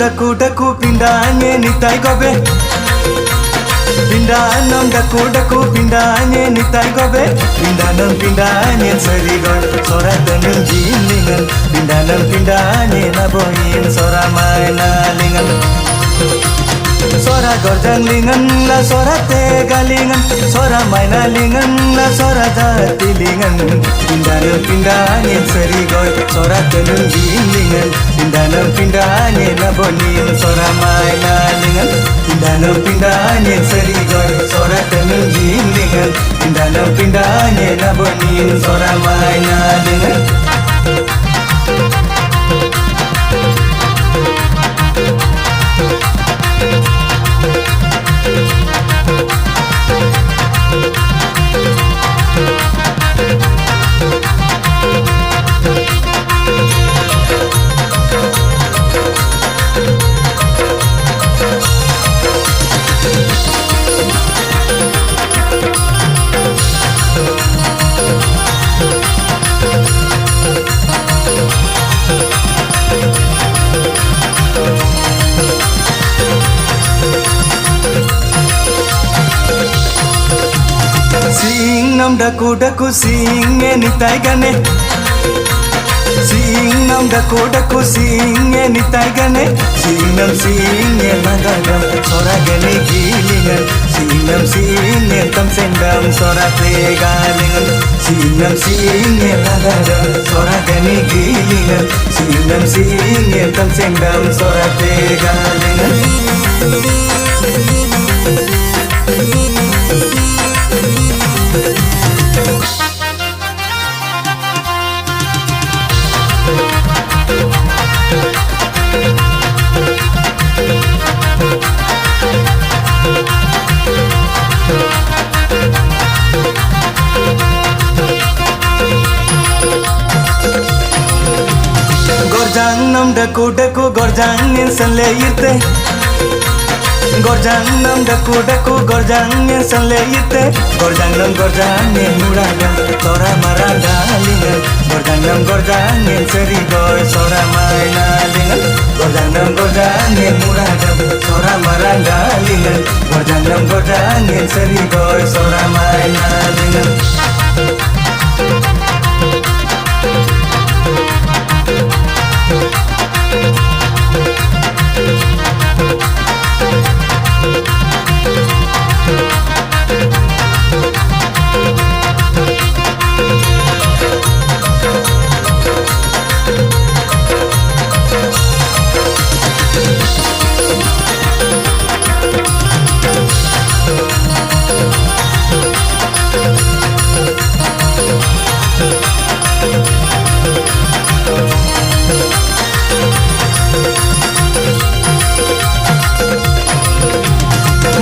daku daku pindahnya nitai gobe. Pindahan daku daku pindahnya nitai gobe. Pindahan serigon sora tenung jilingan. Pindahan nabohin sora main lingan. Sora gorjang lingan la sora tegalingan. Sora main lingan la sora jati lingan. Pindahan serigon sora tenung jilingan. Pindahan nabohin sora main lingan. Pindahan serigon sora tenung jilingan. Pindahan nabohin sora main lingan. Singnam daku daku singe nitai gane. Singnam daku daku singe nitai gane. Singnam singe nagadam sora gane gilingan. Singnam singe tam sendam sora tegalingan. Singnam singe nagadam sora gane gilingan. Singnam singe tam sendam sora tegalingan. Gorjangnam daku daku gorjangin sanleite. Gorjangnam daku daku gorjangin sanleite. Gorjangnam gorjangin muragam sora maranda lingan. Gorjangnam gorjangin serigoy sora maina lingan. Gorjangnam gorjangin muragam sora maranda lingan. Gorjangnam gorjangin serigoy sora maina lingan.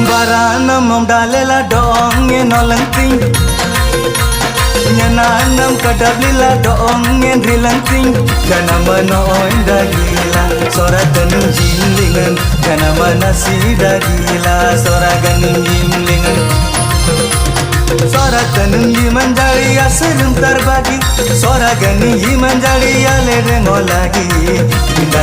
Baranam dalela dongeng nolanting. Nyananam kadablila dongeng rilanting. Kana manoin dagila sora tenung jilingan. Kana manasi dagila sora ganing jilingan. Sora tenung jimanjali aserum tarbagi. Sora ganing jimanjali alereng olagi.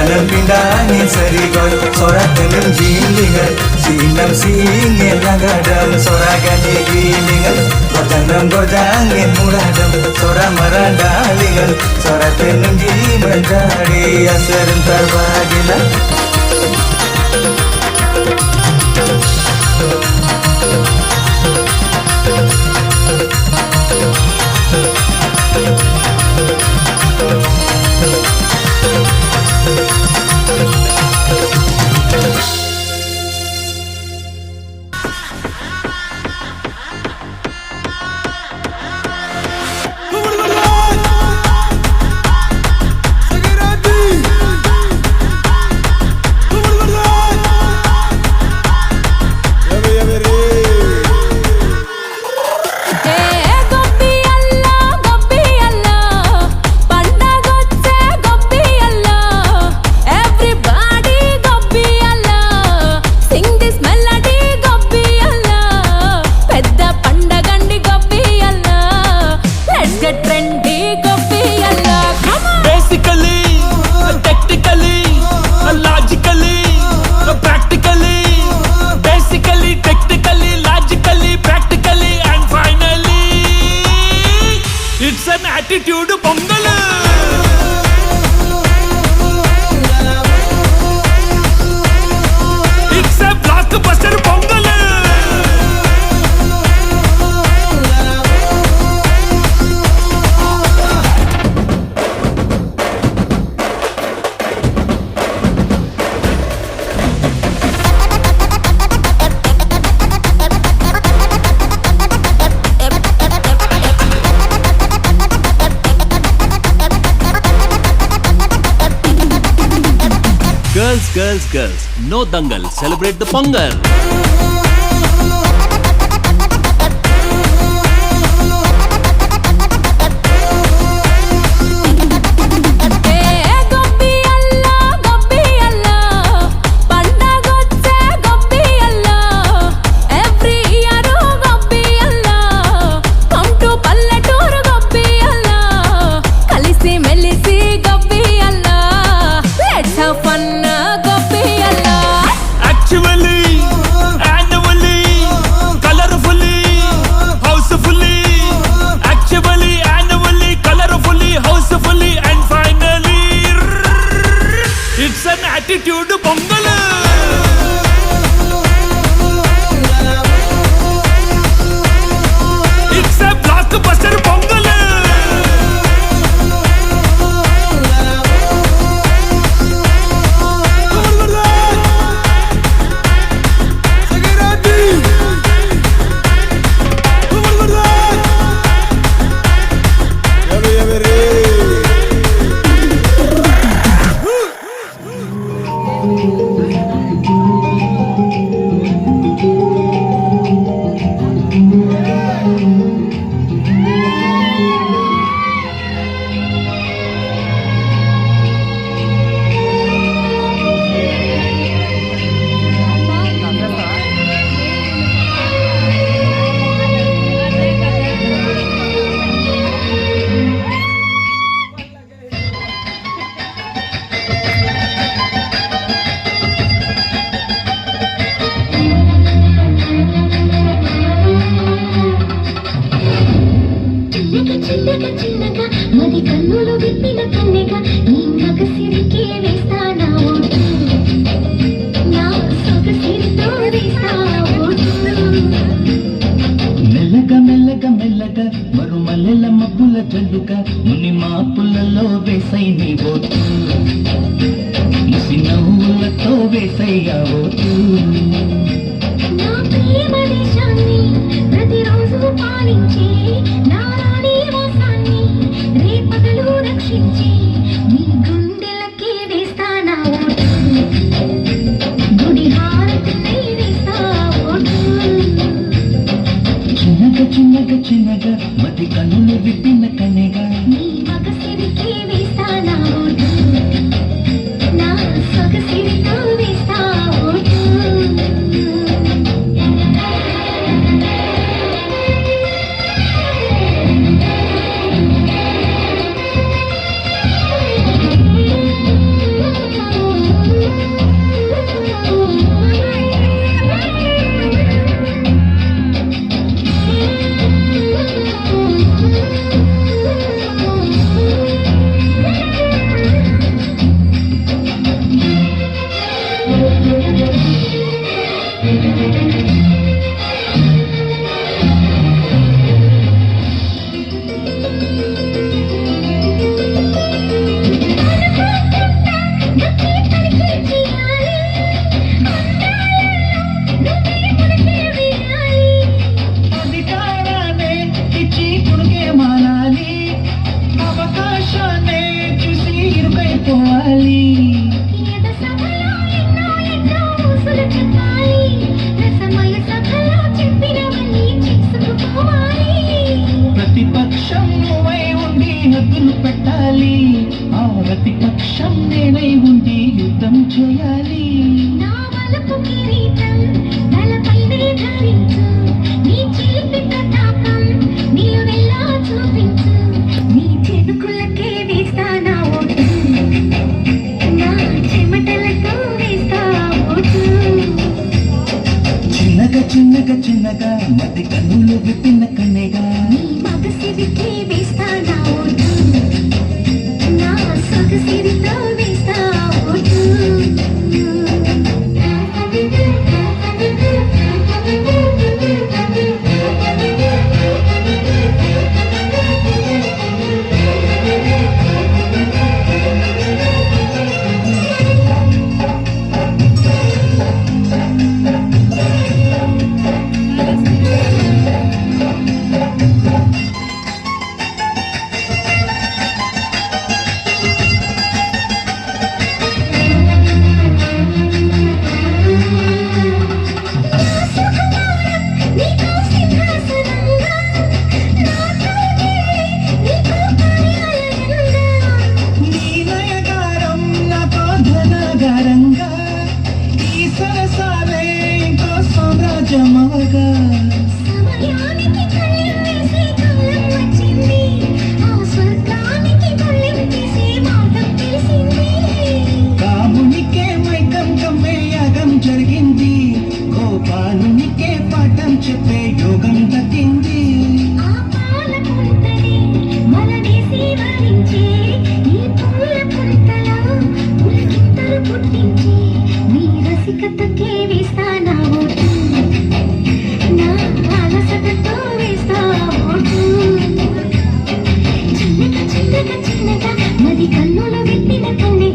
Pindahan serigon sora tenung jilingan. Singnam singe nagadam sora gane gilingan. Gorjangnam gorjangin muradam sora maranda lingan. Sora tenung jimanjali aserum tarbagila. Girls, girls, girls, no dangal, celebrate the Pongal. Attitude Pongal. It's a blockbuster Pongal. మది కన్నులు విప్పిన కన్నెగా నీ మగసిరికే వేస్తానా vote నా సొగసిరితో వేస్తానా vote మెల్లగా మెల్లగా మెల్లగా మరుమల్లెల మబ్బుల జల్లుగా ముని మాపులలో వేసై నీ ఓటు ముసి నవ్వులతో వేసయ్యా ఓటు నా ప్రేమ దేశాన్ని ప్రతిరోజు పాలించే నా రాణి వాసాన్ని రేపగలు రక్షించి నీ గుండెలకే వేస్తానా ఓటు గుడి హారతిని వేస్తా ఓటు చిన్నగా చిన్నగా చిన్నగా మతి కన్నులు విప్పిన కన్నెగా నీ మగసిరికే వేస్తానా ఓటు నా సొగసిరితో వేస్తా ఓటు అధికారాన్ని ఇచ్చి పుణుకే మానాలి అవకాశాన్ని చూసి ఇరుకైపోవాలి ఏద సభలో ఎన్నో ఊసులు చెప్పాలి రసమయ సభలో చెప్పినవన్నీ చేసుకుపోవాలి ప్రతిపక్షం నువ్వై ఉండి హద్దులు పెట్టాలి ఆ ప్రతిపక్షం నేనై ఉండి యుద్ధం చేయాలి నా వలపు కిరీటం తలపైనే ధరించు నీ చిలిపి ప్రతాపం నిలువెల్లా చూపించు నీ చెనుకులకే వేస్తానా ఓటు నా చెమటలతో వేస్తా ఓటు చిన్నగా చిన్నగా చిన్నగా మతి కన్నులు విప్పిన కన్నెగా నీ మగసిరికే వేస్తానా ఓటు నా సొగసిరితో వేస్తా ఓటు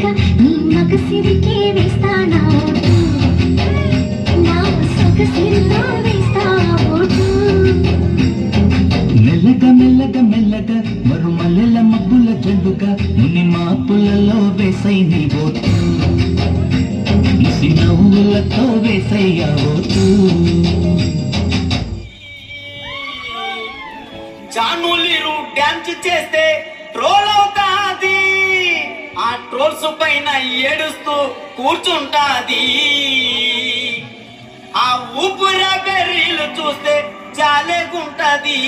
మెల్లగా నీ మగసిరికే వేస్తానా ఓటు నా సొగసిరితో వేస్తా ఓటు మెల్లగా మెల్లగా మెల్లగా మరుమల్లెల మబ్బుల జండుగా ముని మాపులలో వేసై నీ ఓటు ఇసి నవ్వులతో వేసయ్యా ఓటు జానులీరు డాన్స్ చేస్తే ట్రోల్ అవుతాది ఆ ట్రోల్స్ పైన ఏడుస్తూ కూర్చుంటాది ఆ ఊపిర బెర్రీలు చూస్తే జాలేగుంటది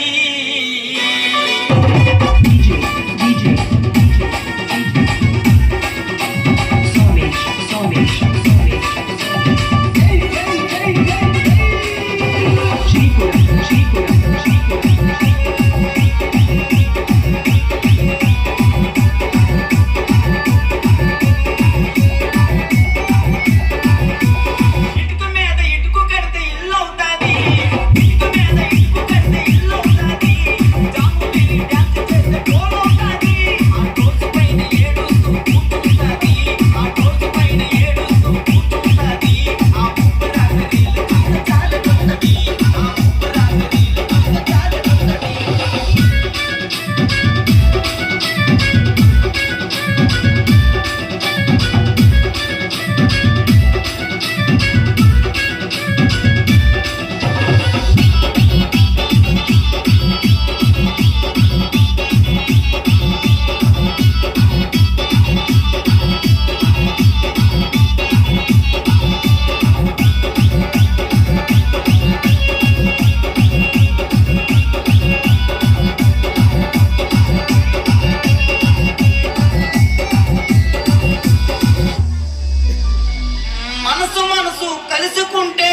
మనసు కలుసుకుంటే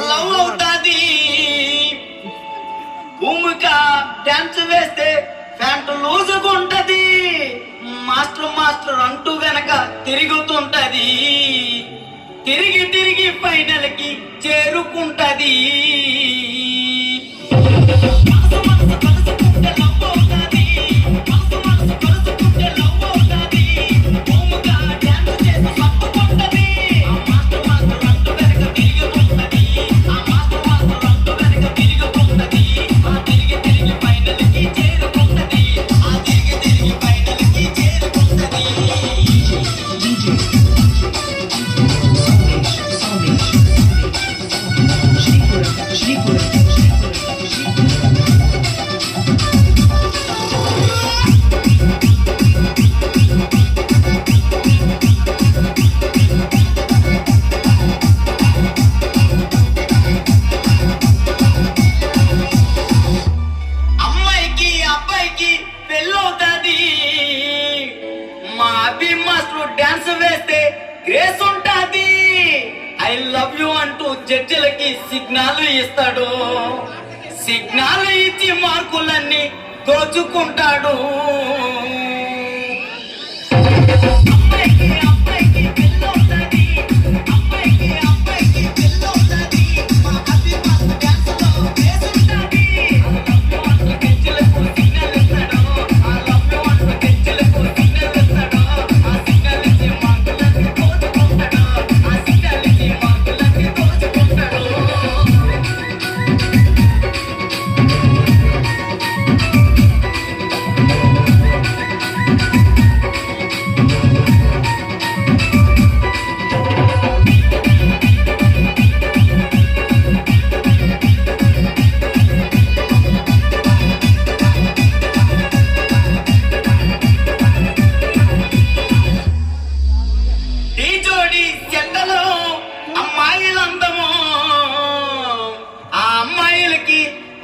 లవ్ అవుతాది భూమిగా డాన్స్ వేస్తే ప్యాంట్ లూజుకుంటది మాస్టర్ అంటూ వెనక తిరుగుతుంటది తిరిగి తిరిగి ఫైనల్ కి చేరుకుంటది డాన్స్ వేస్తే గ్రేస్ ఉంటాది ఐ లవ్ యు అంటూ జడ్జిలకి సిగ్నల్ ఇస్తాడు సిగ్నల్ ఇచ్చి మార్కులన్నీ దోచుకుంటాడు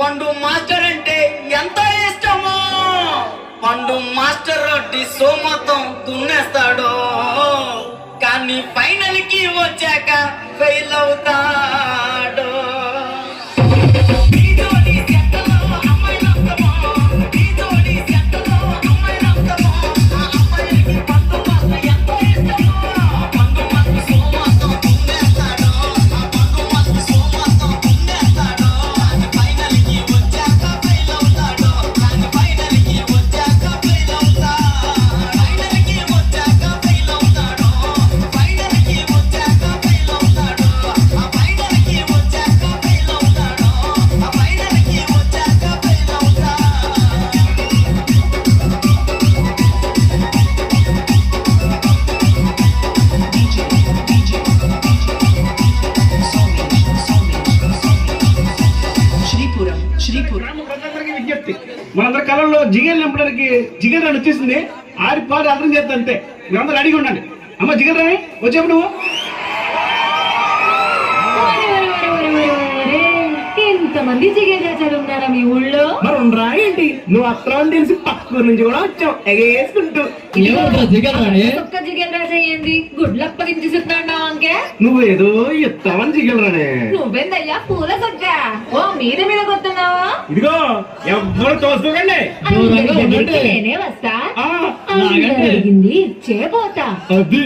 పండు మాస్టర్ అంటే ఎంత ఇష్టమో పండు మాస్టర్ డిసో మొత్తం దున్నేస్తాడు కానీ ఫైనల్ కి వచ్చాక ఫెయిల్ అవుతాడు వచ్చాక ఫెయిల్ అవుతాడు జిగేలు నింపడానికి జిగేల్ రాణి వచ్చేసింది. ఆడి పాడి అర్థం చేస్తా అంతే. మీరందరూ రెడీగా ఉండండి. అమ్మ జిగేల్ రాణి వచ్చావు నువ్వు. ఎంతమంది జిగేదాచారు ఉన్నారా మీ ఊళ్ళో? మరి ఉండరా ఏంటి? నువ్వు అత్రం తెలిసి పక్కూరు నుంచి కూడా వచ్చావు ఎగేసుకుంటూ. ఒక్క జిగేదాచ అయ్యింది గుడ్లు అప్పగించుతున్నాడు అంకే. నువ్వు ఏదో ఎత్తావని జిగేల్ రాణి. నువ్వేందయ్యా పూల సొక్క? ఓ మీద మీద కొడుతున్నావా? ఇదిగో ఎవ్వరు తోసుకోకండి. నేనే వస్తా. జరిగింది చేపోతా. అది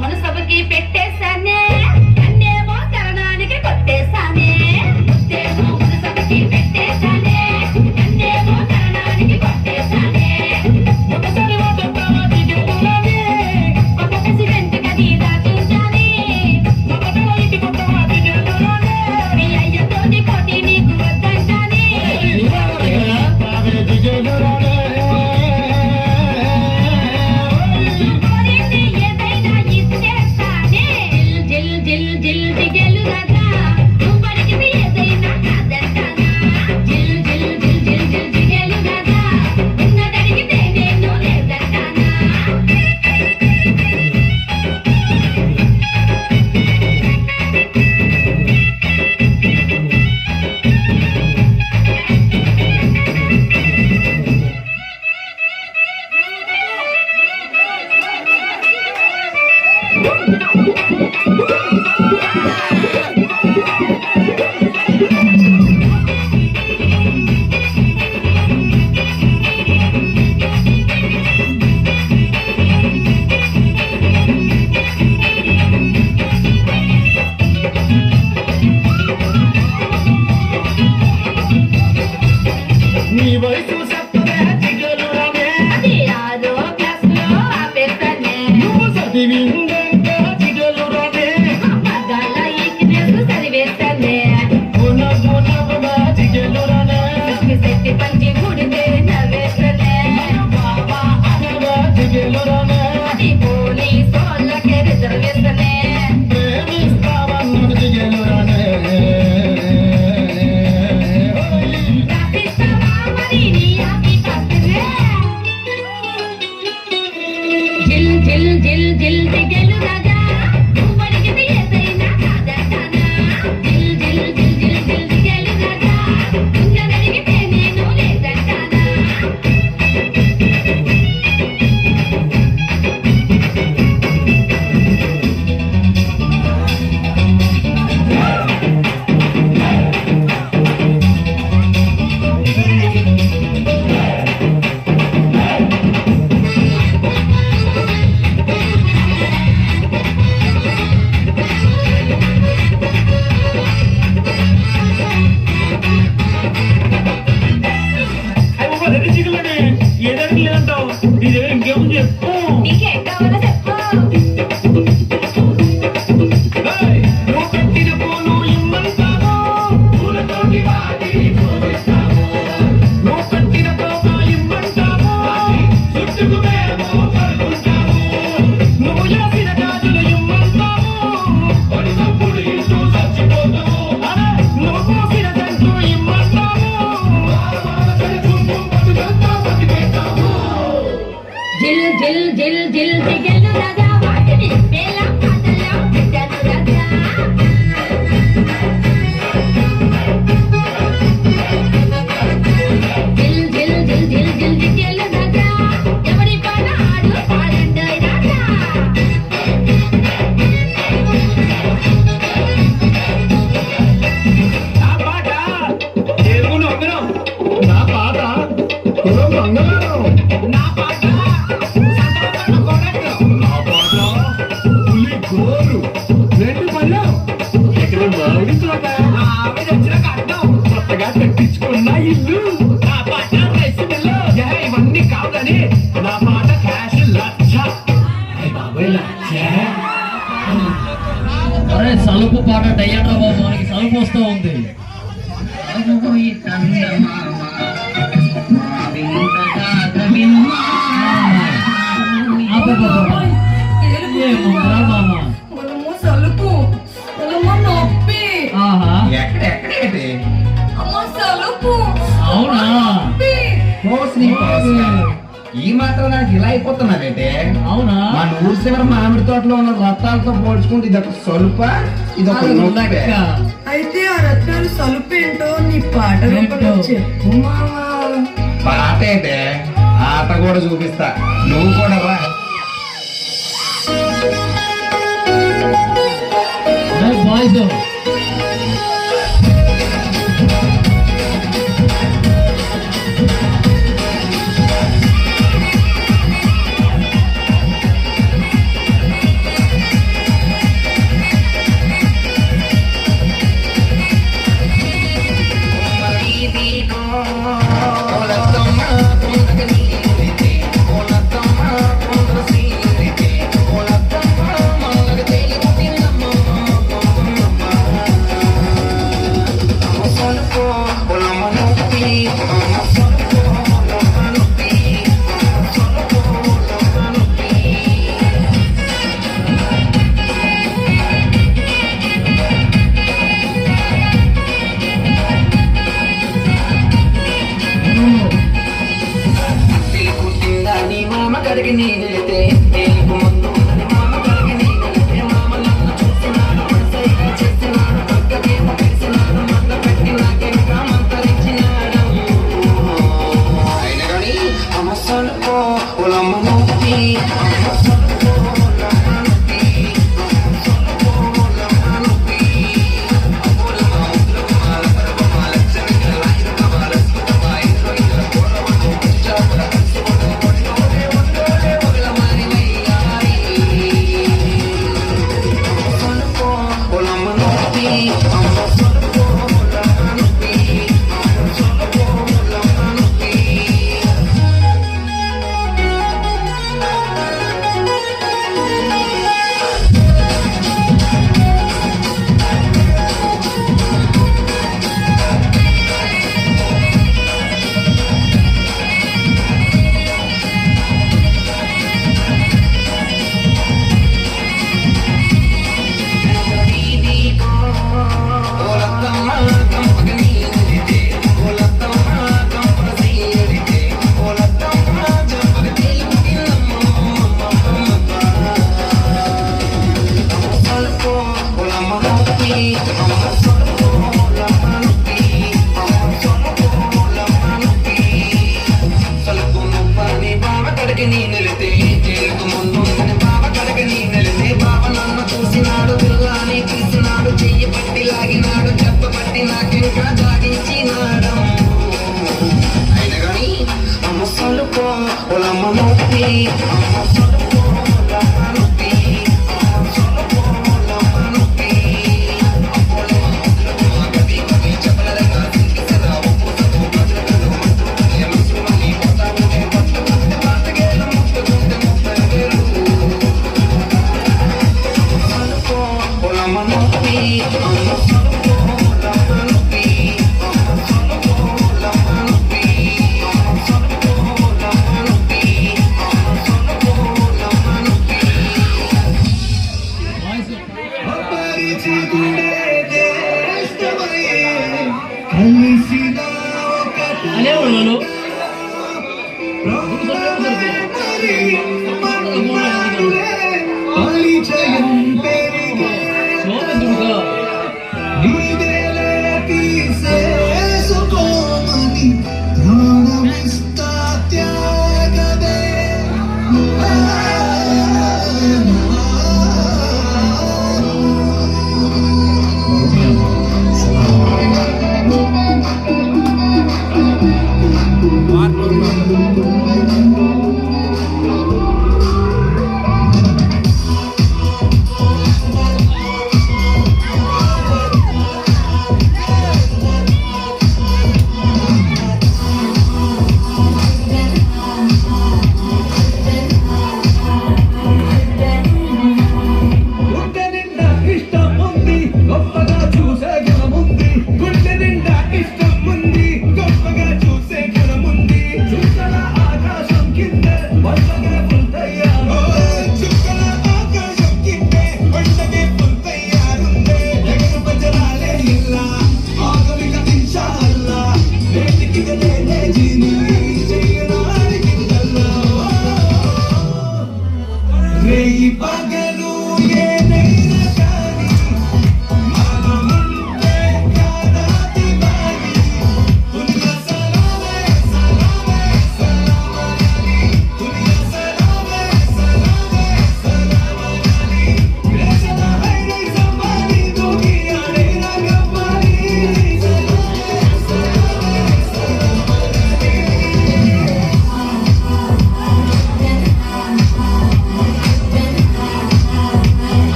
మనసభకి పెట్టేశానే, అన్నేమో తరణానికి కొట్టేశానే. మనసభకి పెట్టేశానే, అన్నేమో తరణానికి కొట్టేశానే. ఒకసారి ఒకటి వెంటగా నీదా చూశానే. మీ అయ్యతోని పోటీ నీకు వద్దంటానే. కోరింది ఏదైనా ఇచ్చేస్తానే. జిల్ జిల్ జిల్ జిగేలు రాజా, నువ్వు అడిగింది ఏదైనా కాదంటానా. జిల్ జిల్ జిల్ జిల్ జిల్ జిగేలు రాజా, ఉన్నది అడిగితే నేను లేదంటానా. నీ వయసు సత్తరే జిగేలు రాణి. అది ఆరో క్లాసులో ఆపేస్తానే. నువ్వు చదివిందంట జిగేలు రాణి. మగాళ్ళ ఈక్నెస్ చదివేస్తానే. గుణగుణముగా జిగేలు రాణి. శక్తి పంచి ముడితే నవ్వేస్తానే. బాబా అనగా జిగేలు రాణి. అది పోలీస్ వాళ్ళకే రిజర్వేస్తానే. ప్రేమిస్తావన్న జిగేలు రాణి. రాసిస్తావా మరి నీ సలుపు పాట డయ్యండ్రా బాబు, మనకి సలుపు వస్తూ ఉంది. ఏముందిరా మామ? సలుపు నొప్పి ఎక్కడెక్కడేంటి అమ్మ సలుపు అవునా? ఈ మాత్రం నాకు ఇలా అయిపోతున్నావేంటే? అవునా? మన ఊరు చివర మామిడి తోటలో ఉన్న రత్తాలతో పోల్చుకుంటే ఇదొక సొలుప, ఇదొక నొప్పి. అయితే ఆ రత్నాలు సలుపు ఏంటో నీ పాట రూపంలో చెప్పు మామా. పాట అయితే ఆట కూడా చూపిస్తా, నువ్వు కూడా రా. బాయ్స్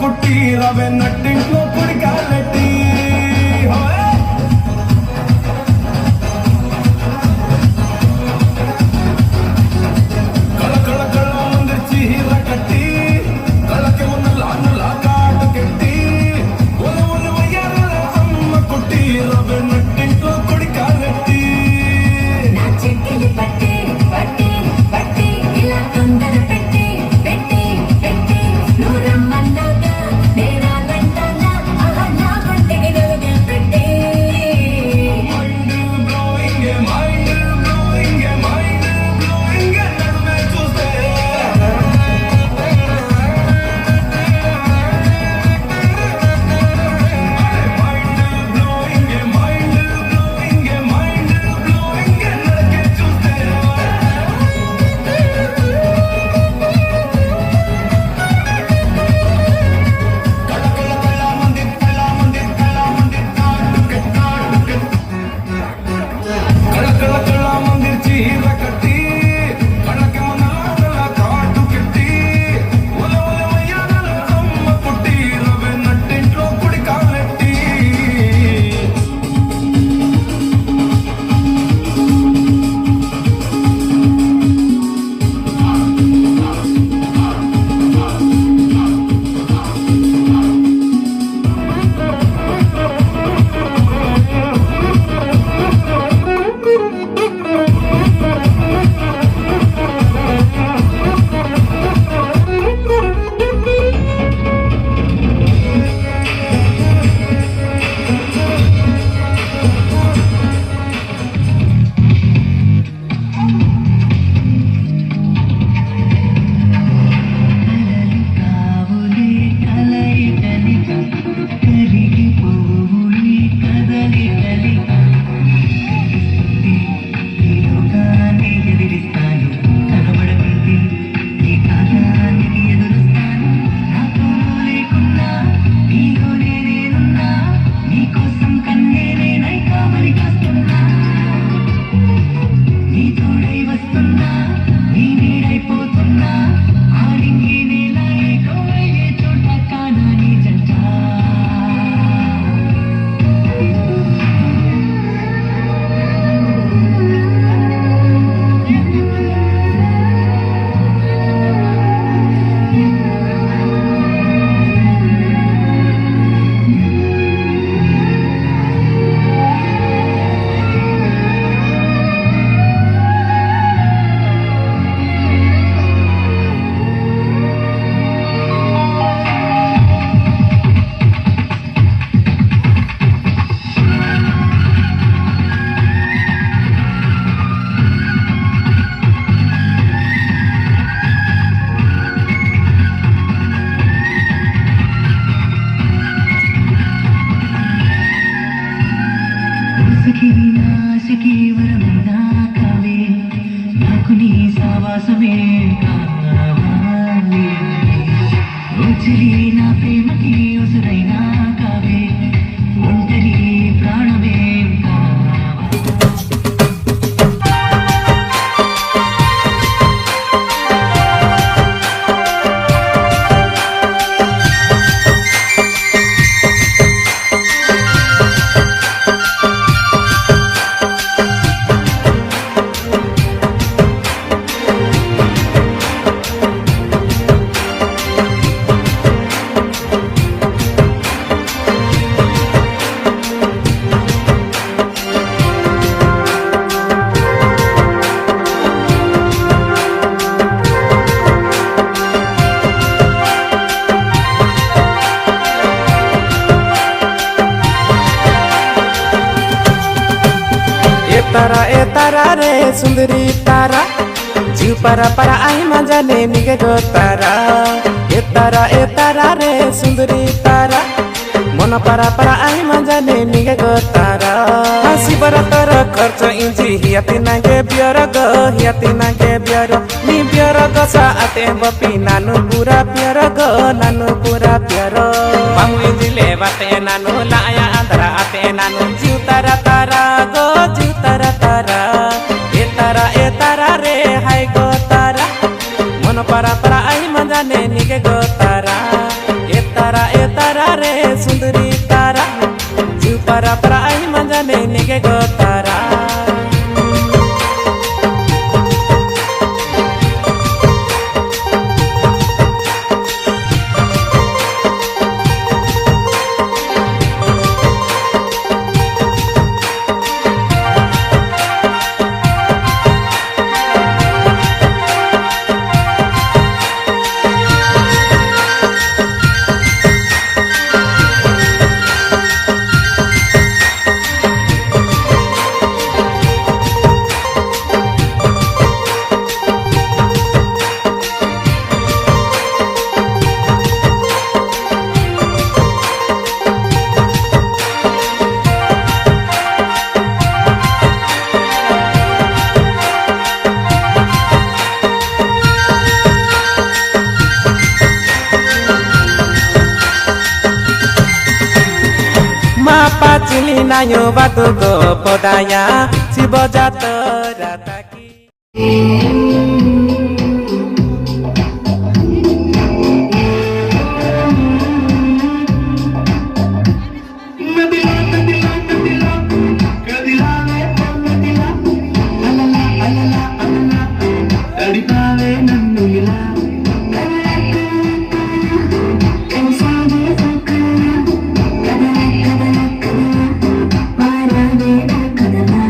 కుట్టి రవే నట్టింట్లో కుడికాలెట్టి కళ కళ కళ ముందు చీర కట్టి కళకి ఉన్న లాన్నులా కాటు కెట్టి ఒల ఒల వయ్యారాల అమ్మ కుట్టి రవే నట్టింట్లో కుడికాలెట్టి నా చెట్టులు పట్టి పట్టి పట్టి ఇలా తొందర పెట్టి పెట్టి పెట్టి నువ్వు రమ్మన్నాగా నేరాలంటానా నా కొంటికి నువ్వు పెట్టి మైండ్ బ్లోయింగ్ నడుమే చూస్తే तारा रे सुंदरी तारा जीव para para आई मजा ले निगे गो तारा ए तारा रे सुंदरी तारा मन para आई मजा ले निगे गो तारा हसी बरा तर खर्च इंजी हियाती नागे बियर नि बियर ग सा आते बपी नानु पूरा प्यार मामू इंजी ले बाते नानु लाया अंदरा आते नानु जीव तारा तारा गो जीव तारा तारा ए तारा रे हाय गो तारा मन para आई मजा ले निगे गो तारा ए तारा nayo batu ko podaya si bojato rataki. కదలా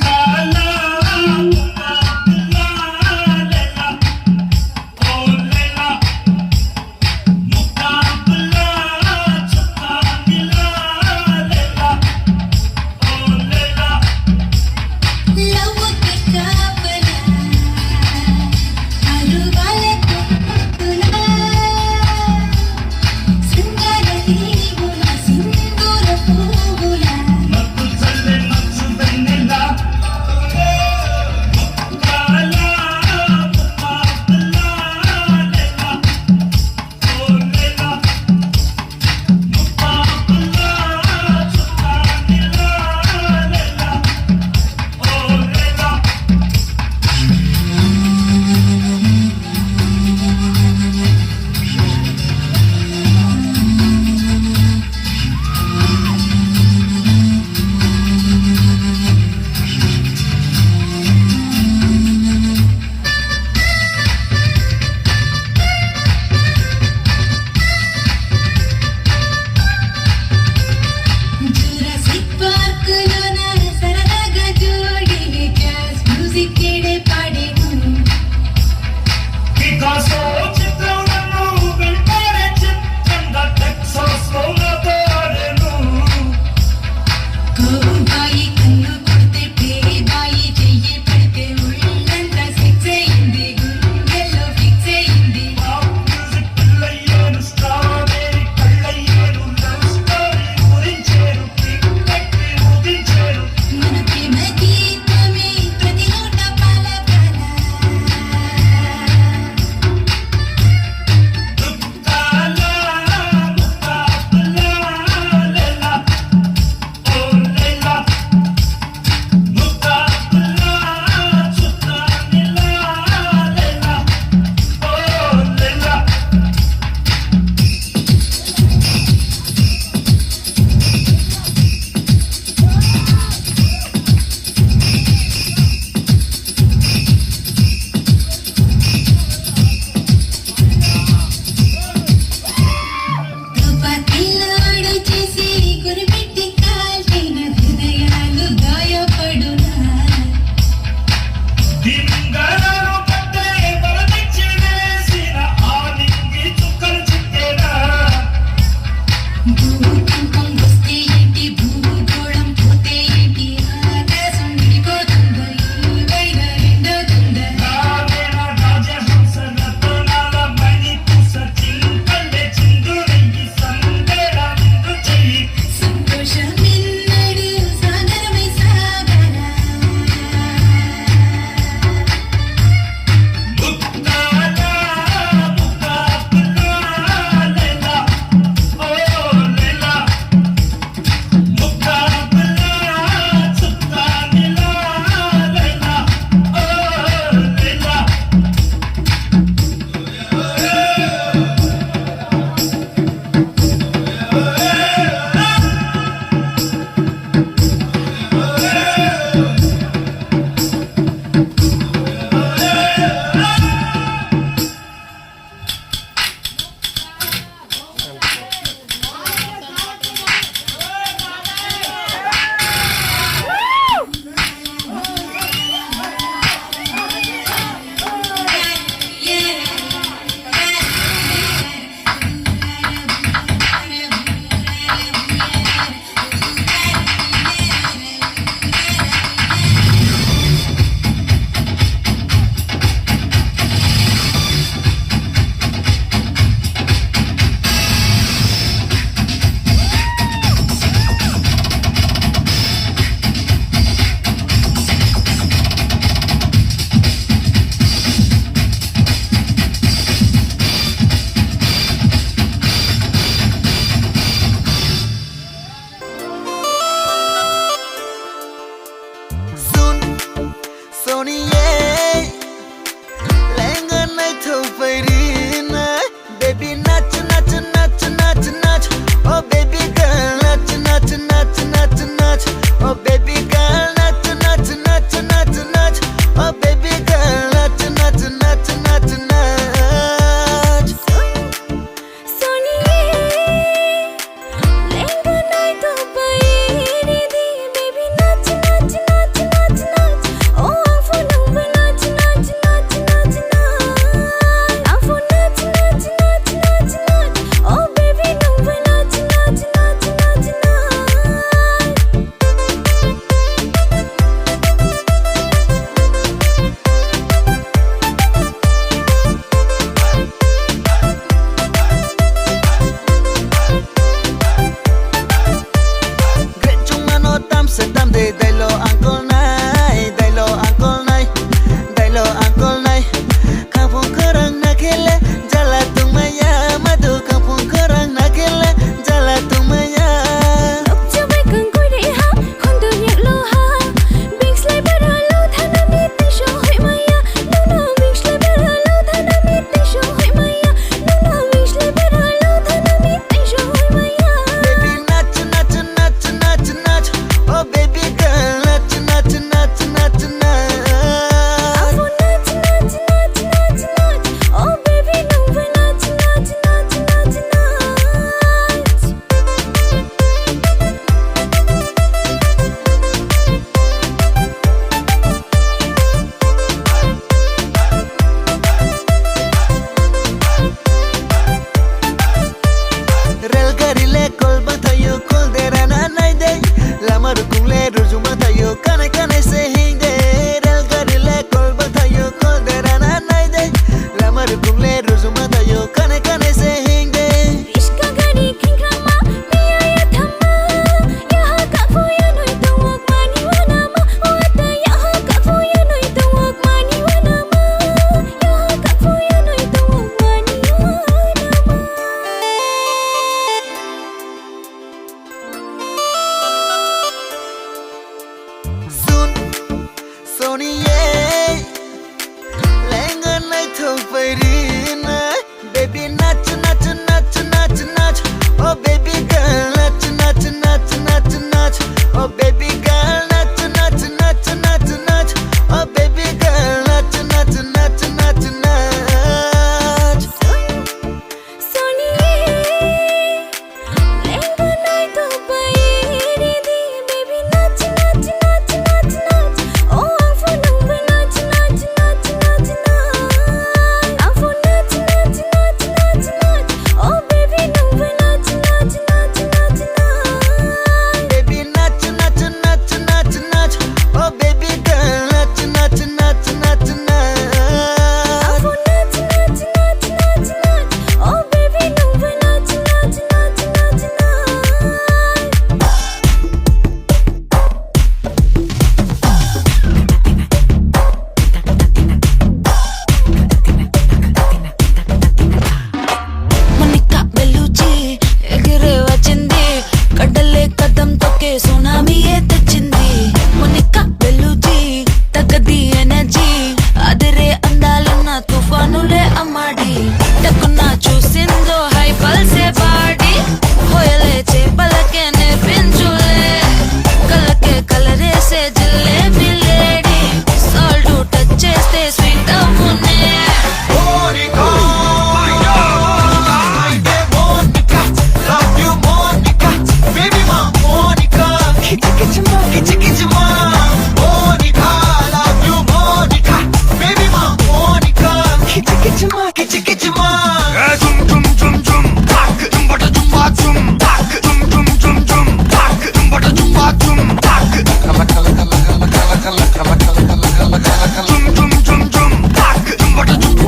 la la la la la la.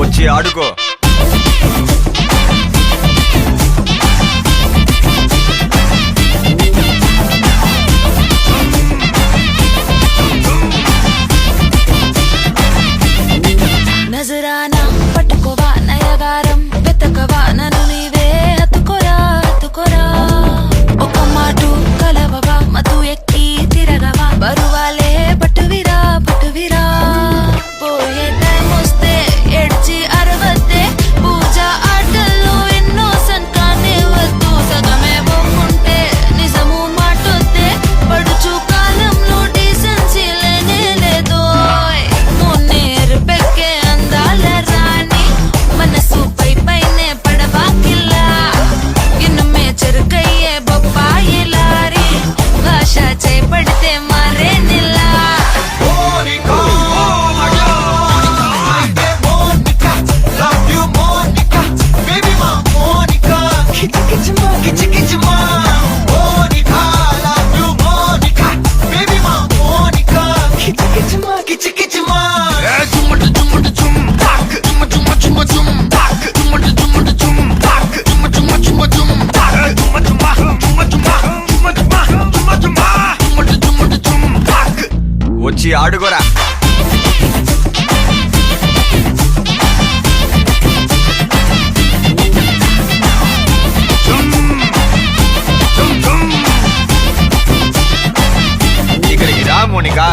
వచ్చి ఆడుకో. నజరానా పట్టుకోవా నయగారం వెతకవా నన్ను నీవే హత్తుకోరా హత్తుకోరా ఒక మాటు కలవవా మధు ఎక్కి తిరగవా బరువాలే పట్టువిరా పట్టువిరా పోయే టైం వస్తే ఎడ్చి అరవద్దే పూజ ఆటల్లో ఎన్నో సంతానే వద్దు సగమే బొమ్ముంటే నిజము మాటొద్దే పడుచు కాలంలో డీసెన్సీ లేనే లేదో మున్నేరు పెక్కే అందాల రాణి మనసు పై పైనే పడవా కిల్లా ఇన్నమే చెరుకయ్యే బొప్పాయి లారీ భాష చేపడితే మారే నిల్లా వచ్చి ఆడుకోరా. ఇక్కడికి రా మోనికా.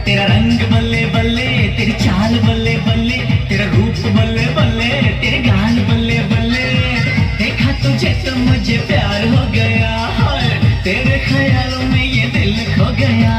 तेरा रंग बल्ले बल्ले, तेरी चाल बल्ले बल्ले, तेरा रूप बल्ले बल्ले, तेरे गाल बल्ले बल्ले। देखा तुझे तो मुझे प्यार हो गया, हाय तेरे ख्यालों में ये दिल खो गया।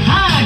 हाँ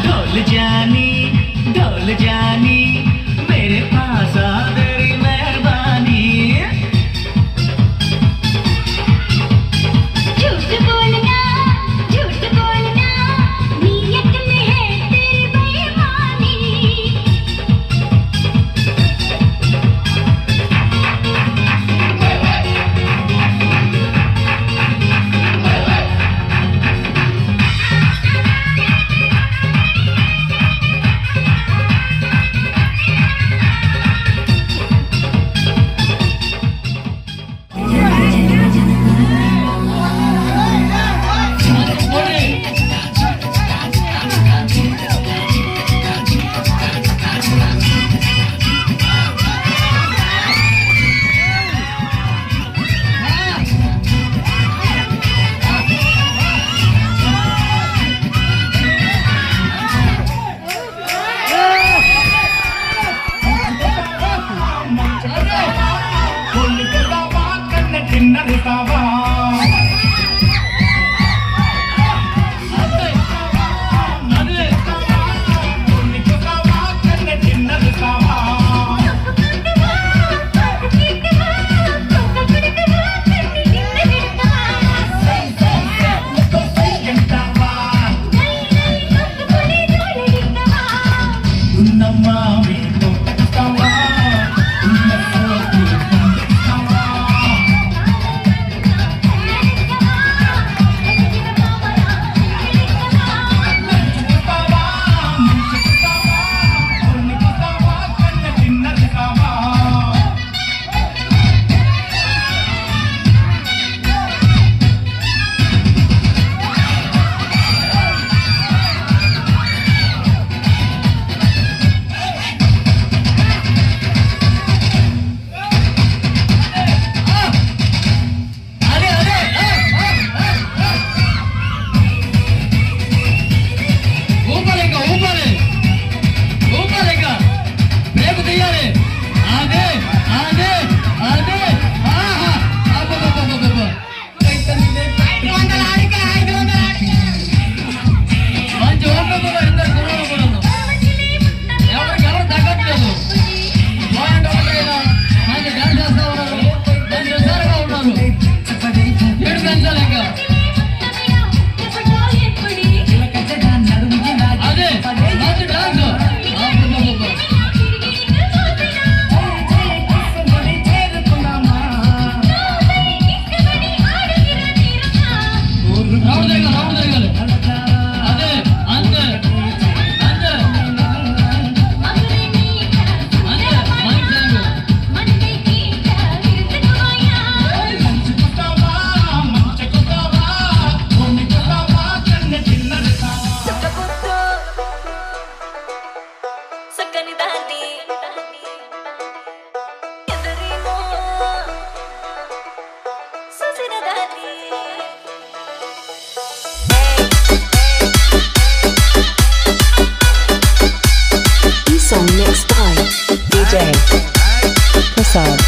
Prasad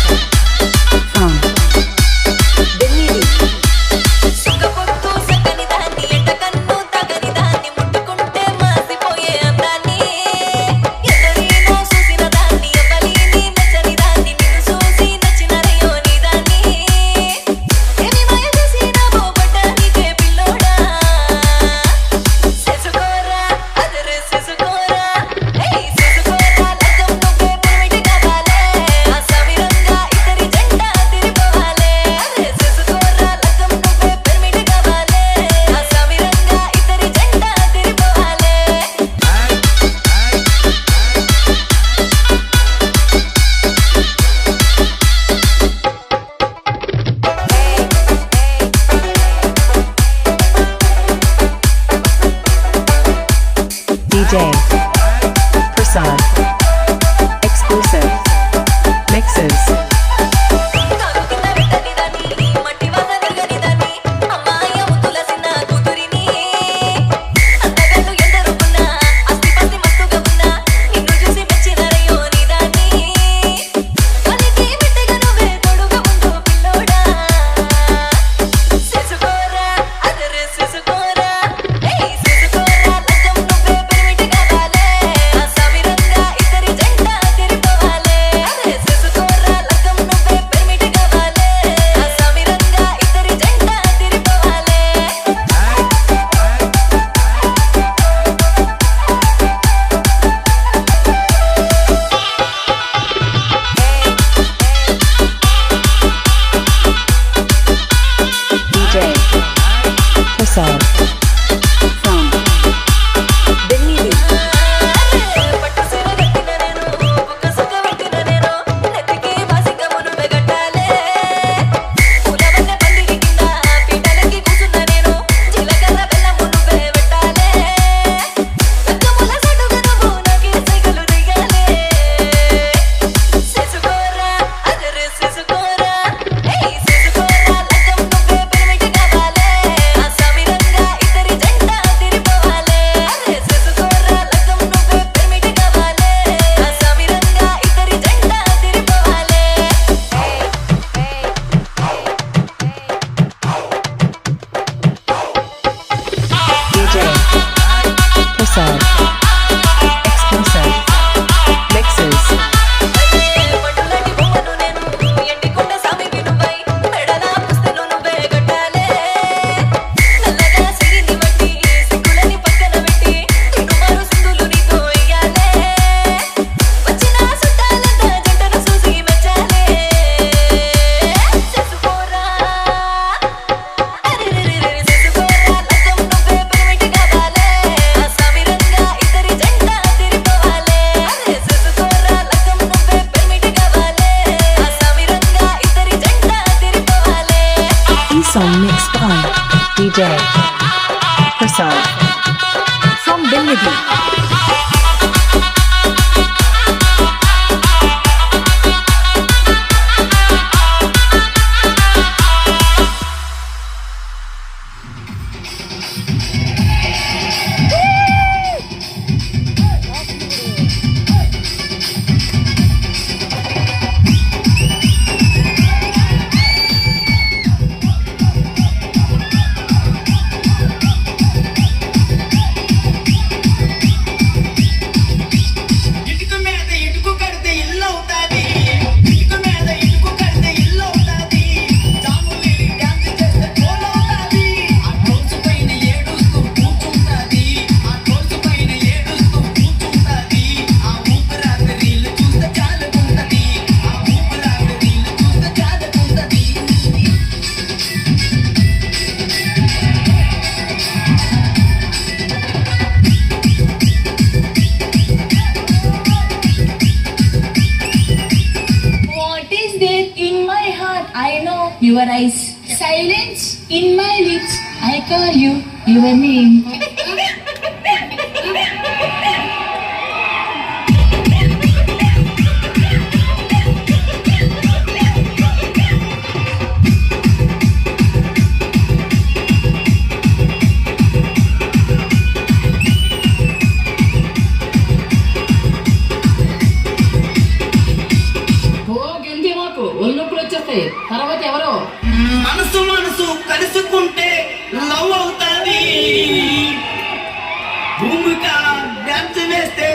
from Delhi. సుఖపొత్తు సకని దాన్ని ఎండ కన్ను తగని దాన్ని ముట్టుకుంటే మాసిపోయే అందాన్ని ఎదురీనో చూసిన దాన్ని ఎవలీని మెచ్చని దాన్ని నిన్ను చూసి నచ్చినరయో నీ దాన్ని ఏమి మాయ చేసిన పోబడ్డానికే పిల్లోడా చేసుకోరా అదరే చేసుకోరా ఏయ్ చేసుకోరా లగ్గం నువ్వే పురిమిటి కావాలే ఆ సమిరంగా ఇద్దరి జంట తిరిపోవాలే అరే చేసుకోరా లగ్గం నువ్వే పురిమిటి కావాలే ఆ సమిరంగా ఇద్దరి జంట తిరిపోవాలే DJ Prasad Exclusive Mixes మట్టి వాస తిరగని దాన్ని అమ్మాయి ముద్దుల సిన్న కూతురిని అందగళ్ళు ఎందరుకున్నా అస్తి పస్తి మస్తుగా ఉన్నా నిన్ను చూసి మెచ్చినరయో నీ దాన్ని పనికి బిడ్డగా నువ్వే తోడుగా ఉండు పిల్లోడా చేసుకోరా అదరే చేసుకోరా ఏయ్ చేసుకోరా లగ్గం నువ్వే పెరిమిటి కావాలే ఆ సమిరంగా ఇద్దరి జంట తిరిపోవాలే అరే చేసుకోరా లగ్గం నువ్వే పెరిమిటి కావాలే ఆ సమిరంగా ఇద్దరి జంట తిరిపోవాలే DJ Prasad from Delhi. పట్టు సీర కట్టిన నేను బుక్క సుక్క పెట్టిన నేను నెత్తికి మాసికమును వెగట్టాలే పూలవన్నె పందిరి కింద పీటలకి కూసున్న నేను జీలకర్ర బెల్లము నువ్వే పెట్టాలే లగ్గముల సడుగా నువ్వు నాకే సైగలు దిగాలే చేసుకోరా అదరే చేసుకోరా ఏయ్ చేసుకోరా లగ్గం నువ్వే పెరిమిటి కావాలే ఆ సమిరంగా ఇద్దరి జంట తిరిపోవాలే అరే చేసుకోరా లగ్గం నువ్వే పెరిమిటి కావాలే ఆ సమిరంగా ఇద్దరి జంట తిరిపోవాలే DJ Prasad Exclusive Mixes పట్టులాంటి బొమ్మను నేను ఎండికొండ సామి వినువై మెడల పుస్తను నువ్వే కట్టాలే నల్లగా సిరిని వట్టి సిగ్గులని పక్కన పెట్టి తినుమారు సింధులు నీతో ఇయ్యాలే వచ్చిన సుట్టాలంతా జంటను చూసి మెచ్చాలే చేసుకోరా అరెరెరెరె చేసుకోరా లగ్గం నువ్వే పెరిమిటి కావాలే ఆ సమిరంగా ఇద్దరి జంట తిరిపోవాలే అరే చేసుకోరా లగ్గం నువ్వే పెరిమిటి కావాలే ఆ సమిరంగా ఇద్దరి జంట తిరిపోవాలే ఈ song mix by DJ Prasad from Delhi. Your eyes, silence in my lips. I call you your name. చేస్తే తర్వాత ఎవరు? మనసు మనసు కలుసుకుంటే లవ్ అవుతాది. భూమిక డాన్స్ వేస్తే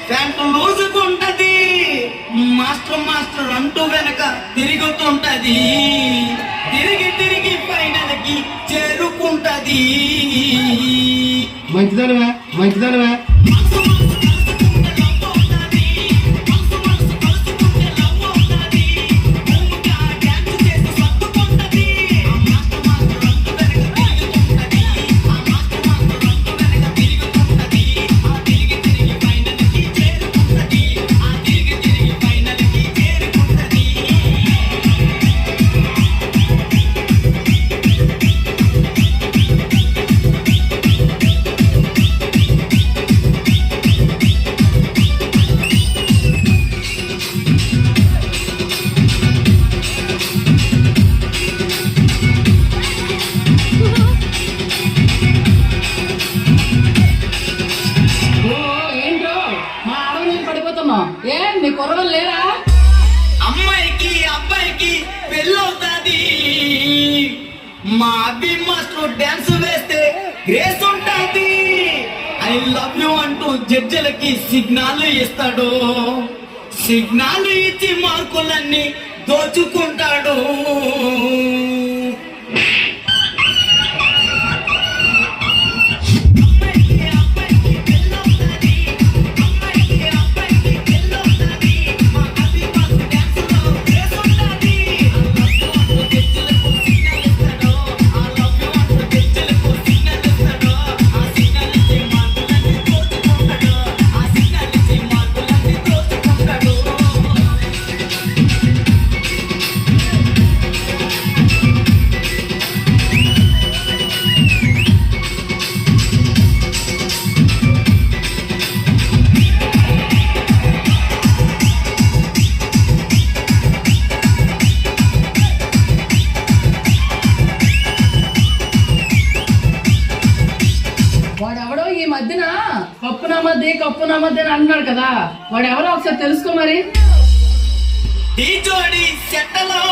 ప్యాంటు లూజుకుంటది. మాస్టర్ మాస్టర్ అంటూ వెనక తిరుగుతుంటది. తిరిగి తిరిగి ఫైనల్ కి చేరుకుంటది. మంచిదనవా మంచిదనవా ఏం నీ కుర్రలు లేరా? అమ్మాయికి అబ్బాయికి పెళ్ళవుతాది. మా అబ్బి మాస్టర్ డాన్స్ వేస్తే గ్రేస్ ఉంటాది. ఐ లవ్ యూ అంటూ జడ్జిలకి సిగ్నల్ ఇస్తాడు. సిగ్నల్ ఇచ్చి మార్కులన్నీ దోచుకుంటాడు. వాడెవడో ఈ మధ్యన కప్పు నా మధ్య అని అంటున్నాడు కదా, వాడెవరో ఒకసారి తెలుసుకో మరి. ఈ జోడి చెట్టలో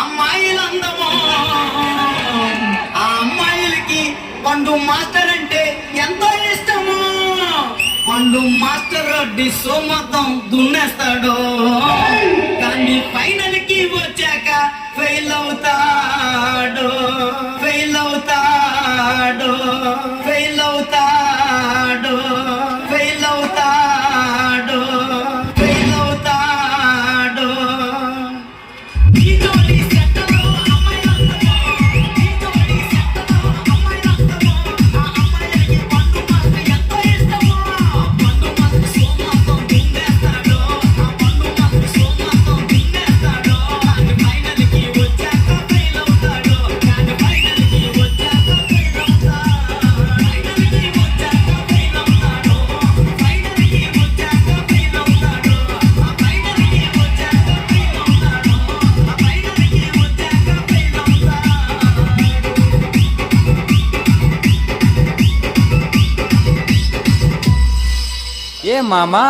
అమ్మాయిలందమో. ఆ అమ్మాయిలకి పండు మాస్టర్ అంటే ఎంతో ఇష్టము. పండు మాస్టర్ డిస్సో మొత్తం దున్నేస్తాడు. కానీ ఫైనల్ కి వచ్చాక ఫెయిల్ అవుతాడు. ఫెయిల్ అవుతాడు. ఫెయిల్ అవుతాడు. ఫెయిల్ అవుతాడు. ఫెయిల్ అవుతాడు. ఈ జోడి చెట్టలో అమ్మాయిలందమో. ఈ జోడి చెట్టలో అమ్మాయిలందమో. ఆ అమ్మాయిలకి పండు మాస్టర్ ఎంతో ఇష్టమో. పండు మాస్టర్ సో మొత్తం దున్నేస్తాడు. ఆ పండు మాస్టర్ సో మొత్తం దున్నేస్తాడు. కానీ ఫైనల్ కి వచ్చాక ఫెయిల్ అవుతాడు. కానీ ఫైనల్ కి వచ్చాక ఫెయిల్ అవుతాడు. ఫైనల్ కి వచ్చాక ఫెయిల్ అవుతాడు. ఫైనల్ కి వచ్చాక ఫెయిల్ అవుతాడు. ఆ ఫైనల్ కి వచ్చాక ఫెయిల్ అవుతాడు. ఆ ఫైనల్ కి వచ్చాక ఫెయిల్ అవుతాడు. ఏ మామా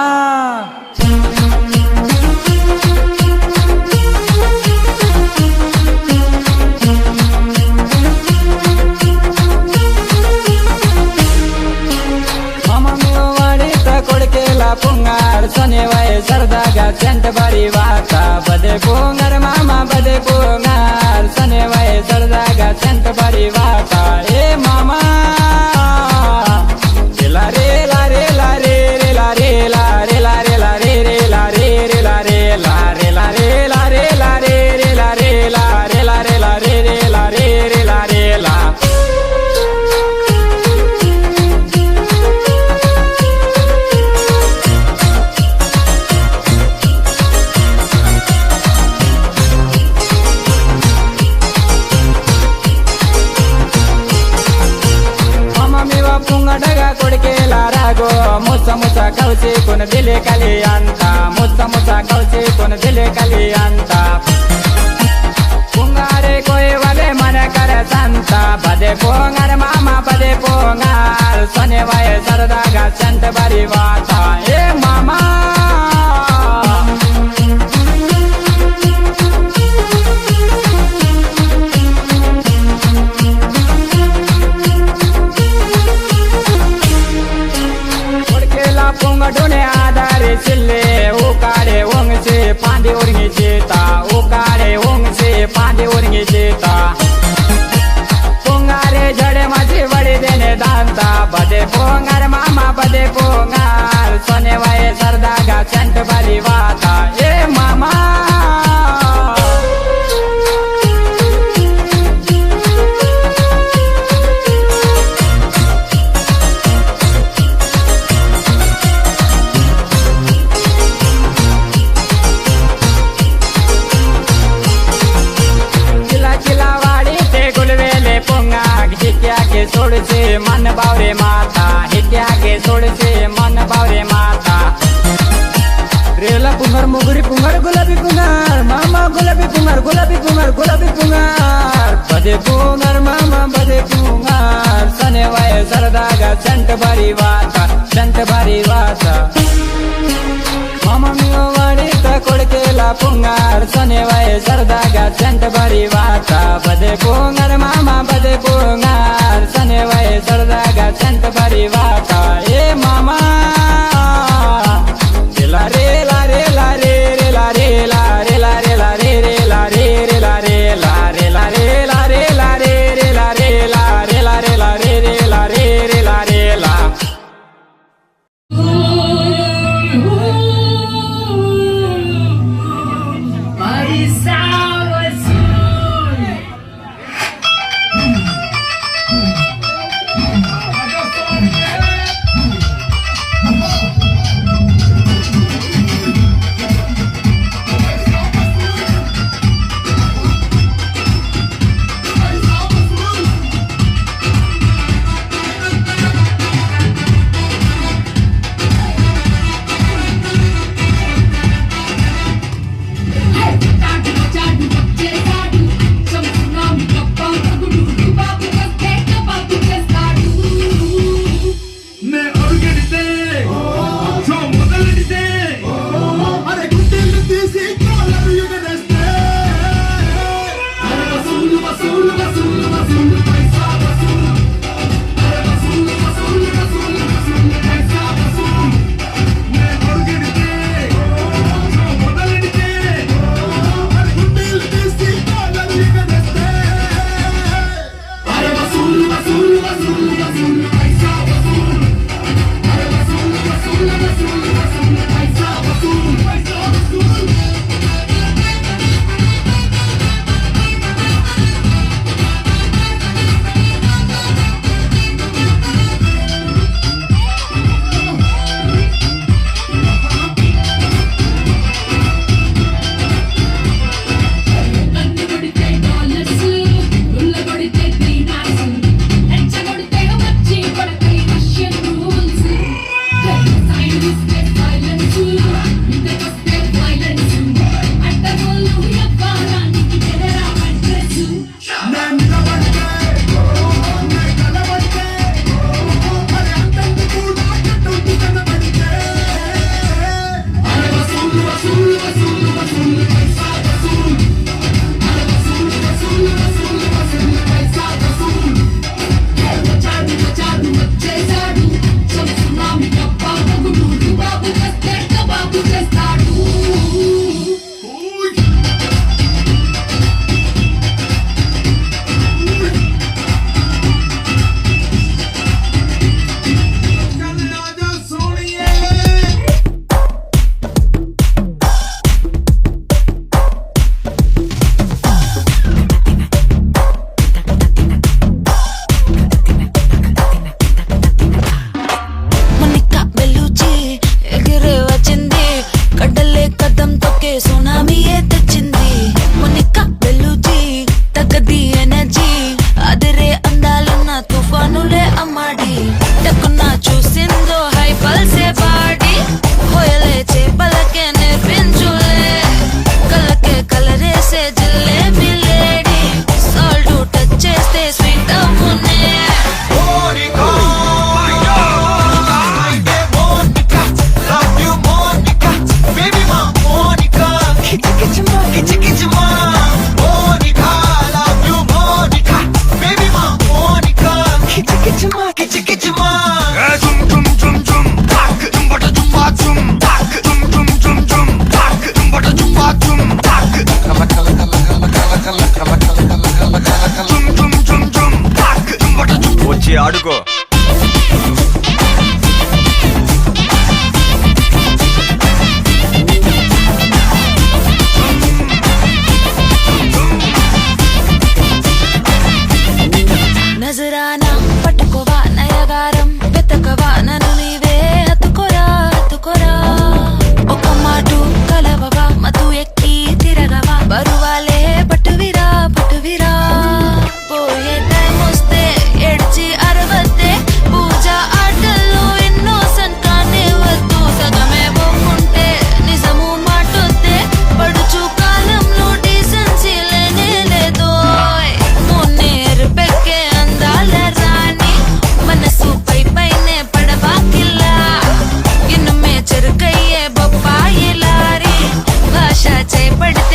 ಕೊಡಕೆಲ್ಲ ಪುಂಗಾರ್ ಸೊನೆವೈ ಸರ್ದಾಗ ಚೆಂಟ ಬರಿ ವಾತ ಬದೆ ಪುಂಗರ್ ಮಾಮ ಬದೆ ಪುಂಗಾರ್ ಸೊನೆವೈ ಸರ್ದಾಗ ಚೆಂಟ ಬರಿ ವಾತ ಏ ಮಾಮ ಲಾರೇ ಲಾರೇ ಲಾರೇ ರೇ ಲಾರೇ ಲಾರೇ ಲಾರೇ ಲಾರೇ ರೇ ಲಾರೇ ರೇ ಲಾರೇ ಲಾರೇ ಲಾರೇ ಲಾರೇ ಲಾರೇ ರೇ ಲಾರೇ ಲಾರೇ ಲಾರೇ ಲಾರೇ ರೇ ಲಾರೇ ರೇ ಲಾರೇ ಲಾ కొడికేలారాగో ముస ముస కౌసి కొన దిలే కలి అంత ముస ముస కౌసి కొన దిలే కలి అంత పుంగారే కోయి వలే మన కర సంత బదే పోంగర్ మామ బదే పోంగర్ సనే వయ సరదాగా సంత బరి వాత ఏ మామా bari vata e mama सोडसे मन बावरे माता हित्यागे सोडसे मन बावरे माता रेला पुंगर मुगरी पुंगर गुलाबी पुंगर मामा गुलाबी पुंगर गुलाबी पुंगर गुलाबी पुंगर बदे पुंगर मामा बदे पुंगर सने वाय सरदागा संत बारी वाता मामा मियो वाडी ता कोडकेला पुंगर सने वाय सरदागा संत बारी वाता बदे पुंगर मामा बदे पुंगर सने वाय सरदागा संत बारी वाता ए मामा ला रे ला रे ला रे रे ला रे ला रे ला रे ला रे रे ला रे रे ला रे ला रे ला रे ला रे ला रे रे ला रे ला रे ला रे ला रे रे ला रे रे ला रे ला ఆడుకో.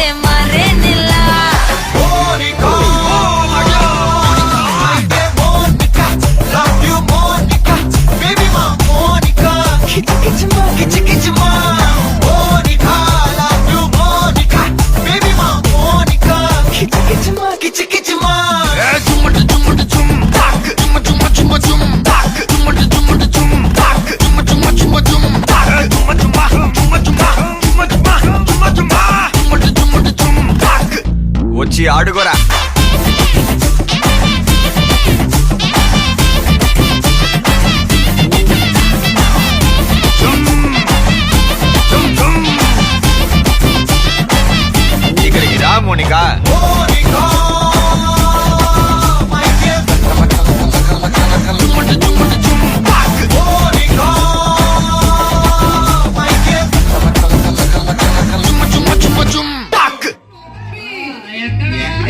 అయితే మరేనిలా వచ్చి ఆడుకోరా. ఇక్కడికి రా మోనికా.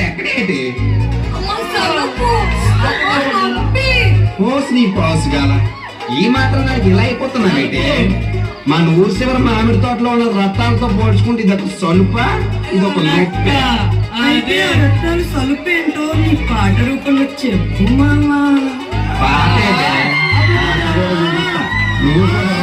ఎక్కడేంటి పోస్ నీ పాస్ గాల ఈ మాత్రం నాకు ఇలా అయిపోతున్నానైతే మన ఊరు చివరి మామిడి తోటలో ఉన్న రత్తాలతో పోల్చుకుంటే ఇదొక సొలుప ఇదొక నొప్ప. అయితే రత్నాలు సలుపేంటో నీ పాట రూపంలో చెప్పు మామా. పాటేదే. నువ్వు కూడా రా.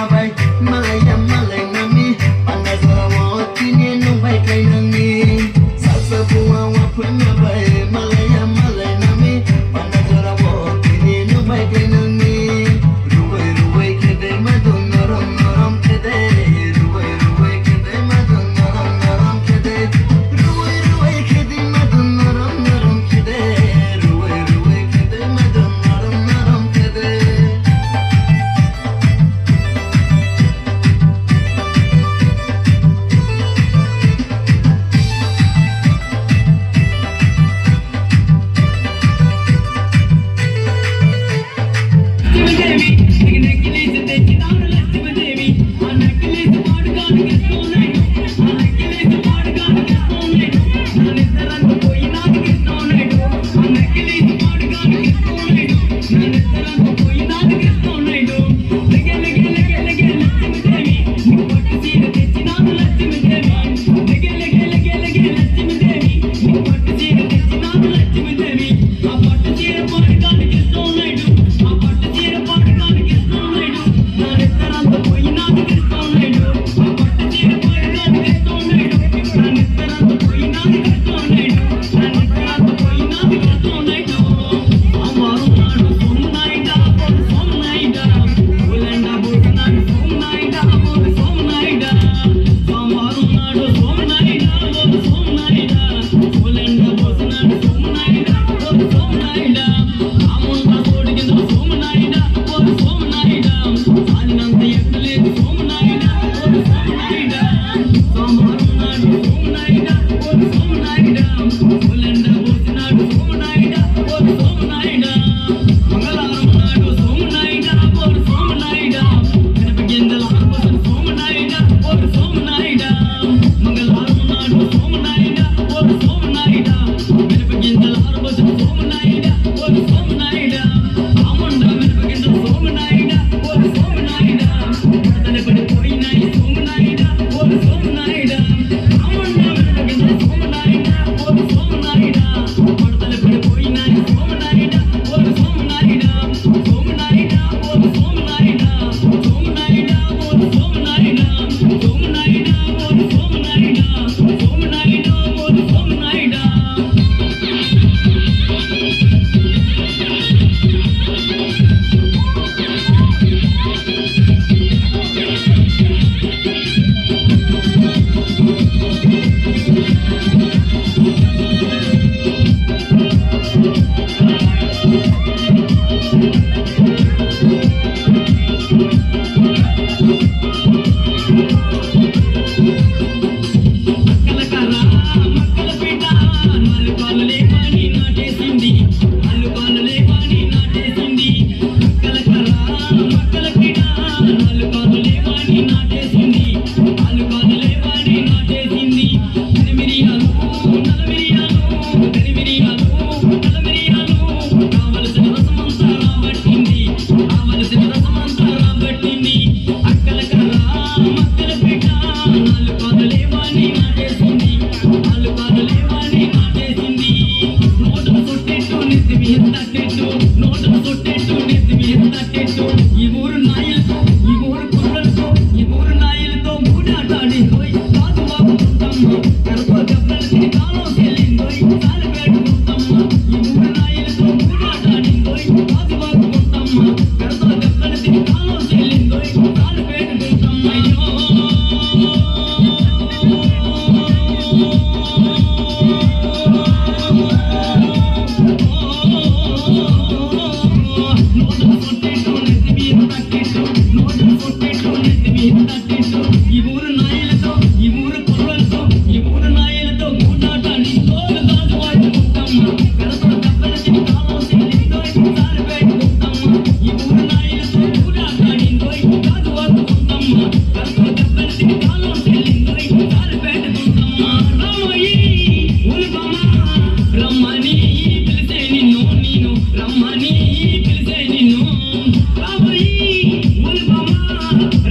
babai malaya malay nami panazara wati nenu bai kai nami salsa buwa wapna bai malaya malay nami panazara wati nenu bai kai nami ruwai ruwai kede madon naram naram kede ruwai ruwai kede madon naram naram kede ruwai ruwai kede madon naram naram kede ruwai ruwai kede madon naram naram kede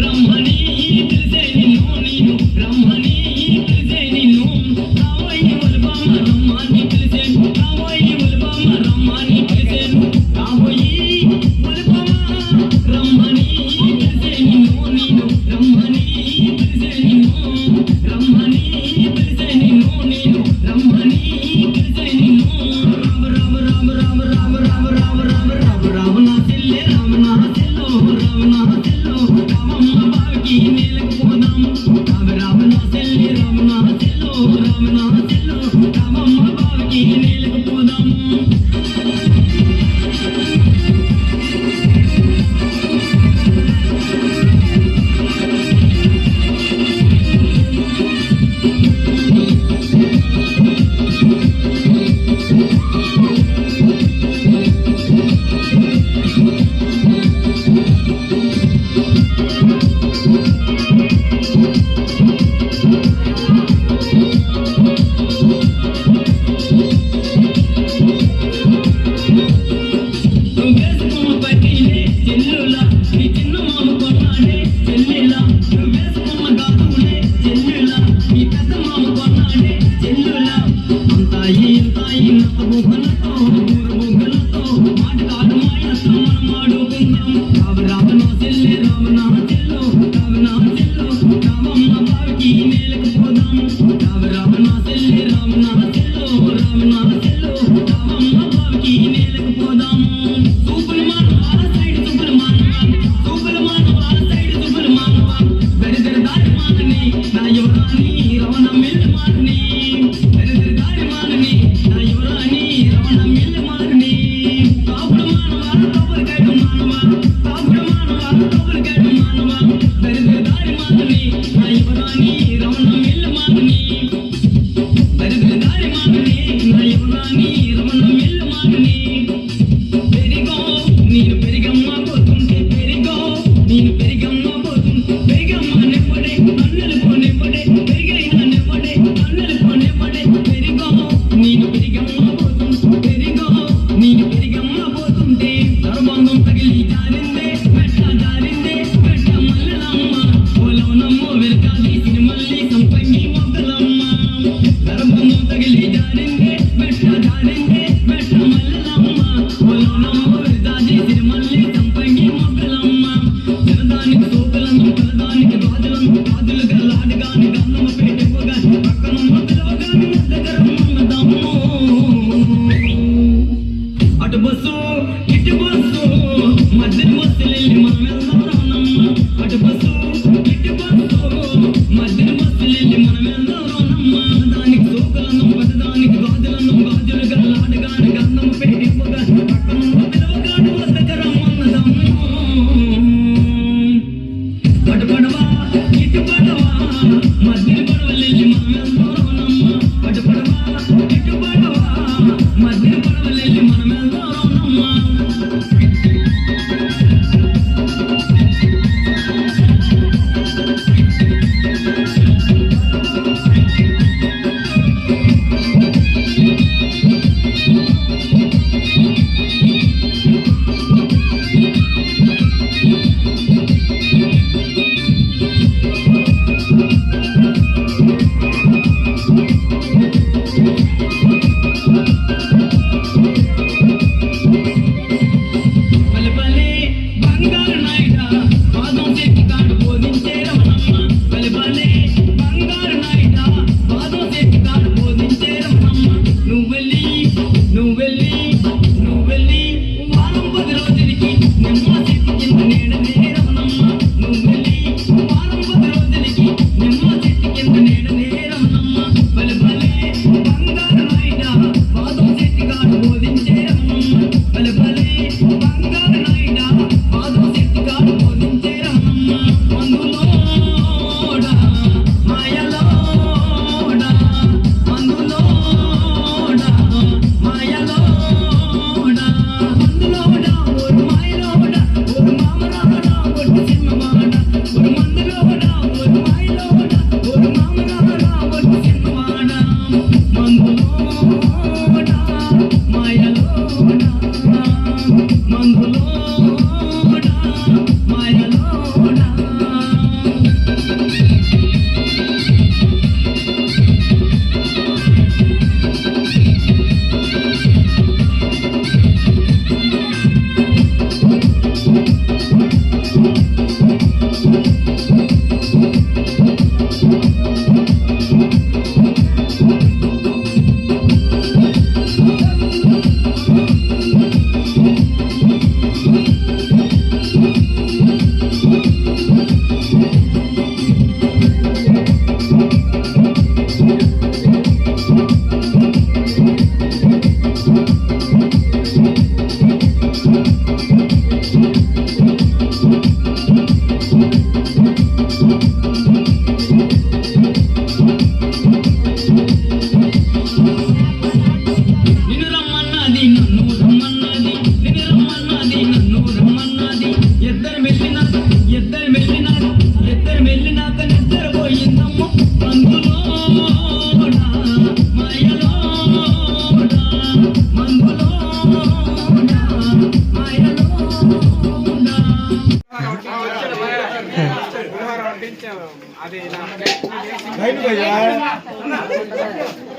Ramani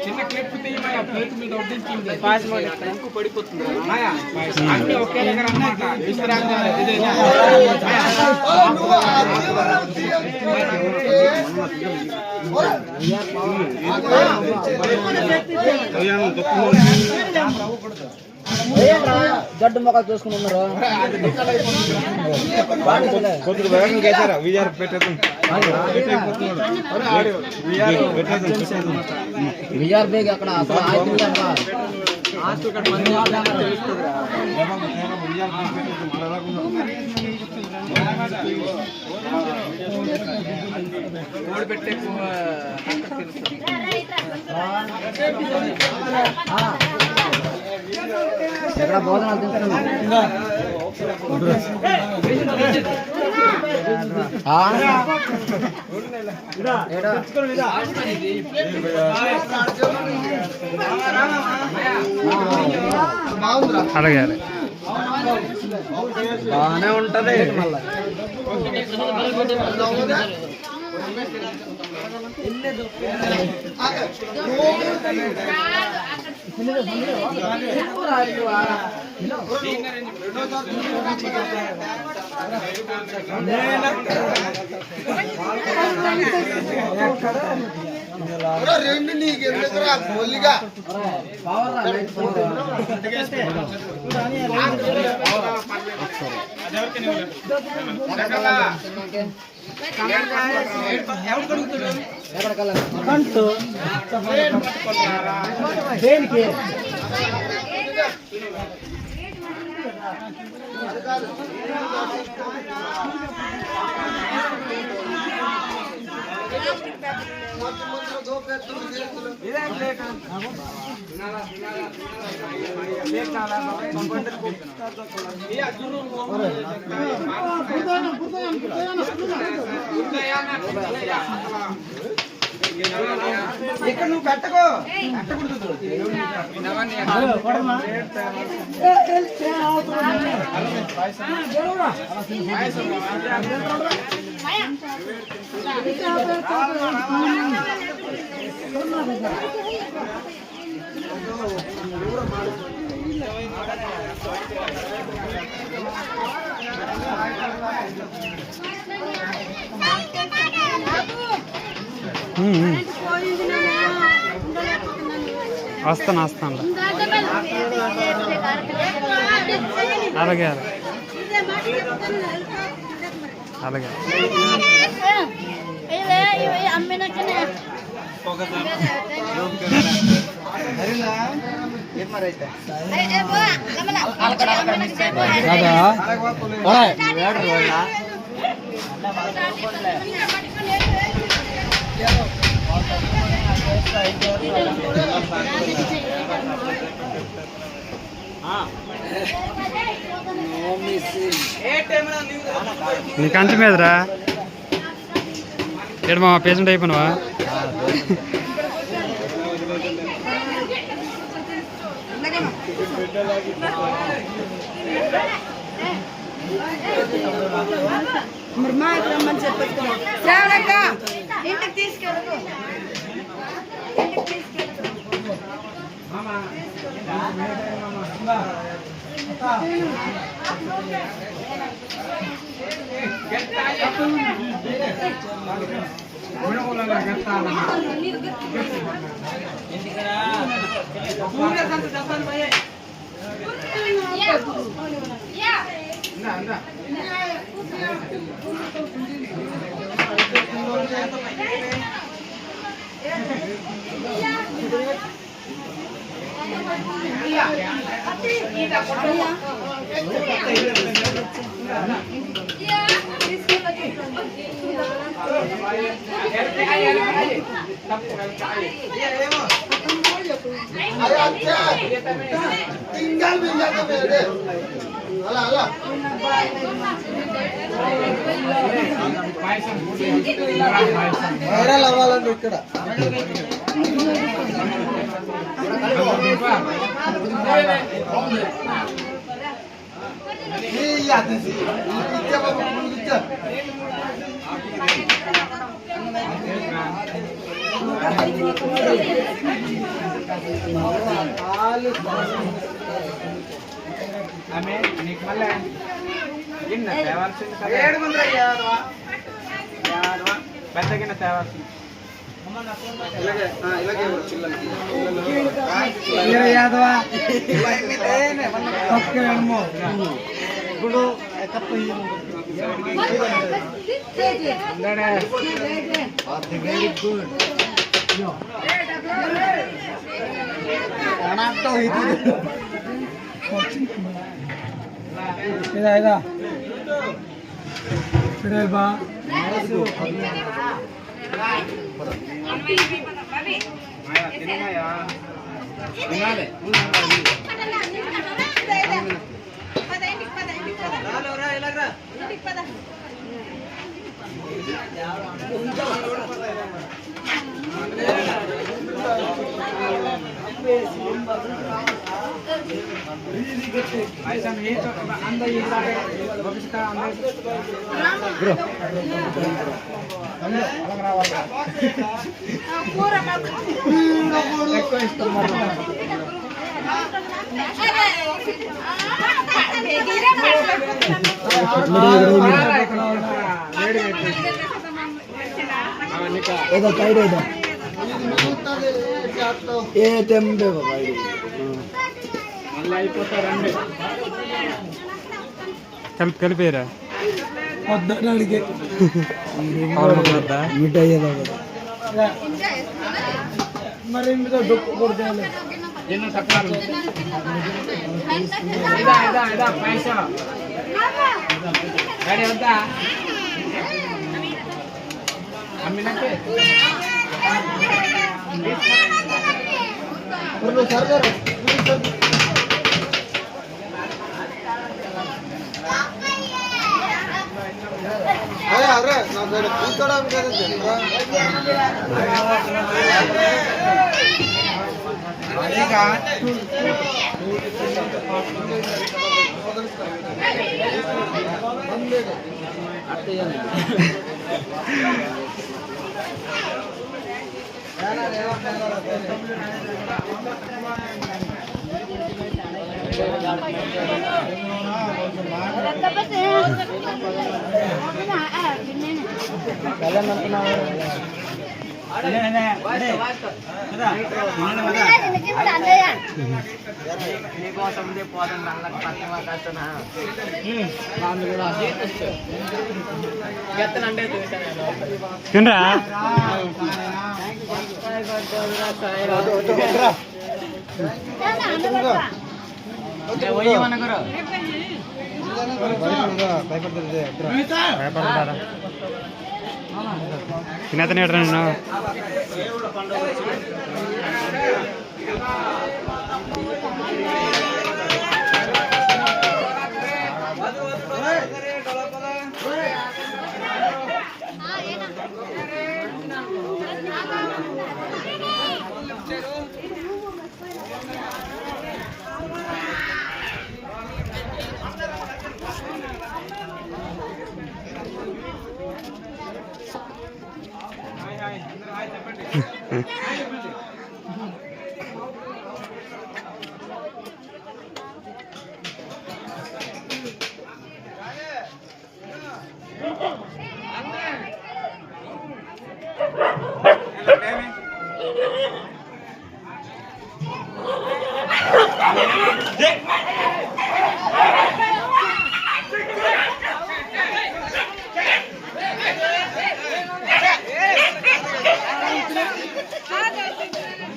చిన్న clip తీయమని plate మీద వడ్డించింది pass mode ink పడిపోతుంది అన్ని ఒకే దగ్గర అన్నమాట గడ్డు మొక్కలు చూసుకుని ఉన్నారు కొద్దిగా వేగం చేశారా విజయార్ పెట్టేది విఆర్ బేగ్ అక్కడ అసలు పెట్టే ఎక్కడ భోజనాలు తింటున్నాం అడగాలి బాగానే ఉంటది మళ్ళీ రెండు నీకు ఎందుకురా గోలిగా దేనికి ఇక్కడ నువ్వు పెట్టకో వస్తాను అలాగే అలాగే నీ కంటి మీదరా ఏడు మా పేషెంట్ అయిపోయినావా మరి మా ఇక్కడ రమ్మని చెప్పేసుకో శ్రావణక్క ఇంటికి తీసుకెళ్ళు tinggal minyak beda ala ala era lawalan ikkada iya desi ikka babu ikka ఆమె నీకు మళ్ళీ గిన్నె తేవాల్సింది కదా పెద్ద గిన్నె తేవాల్సింది ఇప్పుడు వెరీ గుడ్ ఇదా చూడాలి బా తినాలి ఎక్కువ ఇష్టం ఏదో ఏ తెంపే బాబా ఇది. మళ్ళీ అయిపోతారండి. కలిపేరా పొద్దున్నడికి మిఠాయి ఏదో ఒకటి. మరి ఇందులో డొక్కు కొడితే ఎన్నో తక్కువ పైసా గాడి వద్దా అమ్మినట్టే సర్దారు అరే నా దగ్గర కూర్చోడానికి తినరా భయపడతారా తినేతనే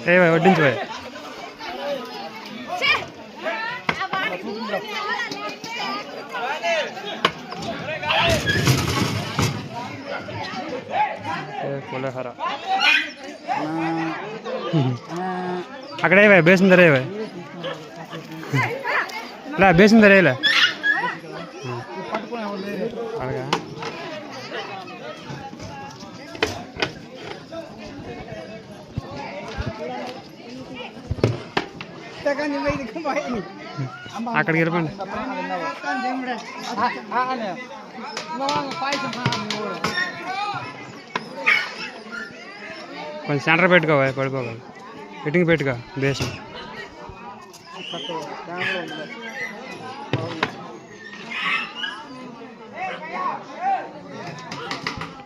నేను వడ్డించు పులిహోర అక్కడే బేసిన ధర బేసిన ధర అలాగా అక్కడికి వెళ్ళిపోండి కొంచెం సెంటర్ పెట్టుకోవాలి పడుకోవాలి ఫిట్టింగ్ పెట్టుకో బేసం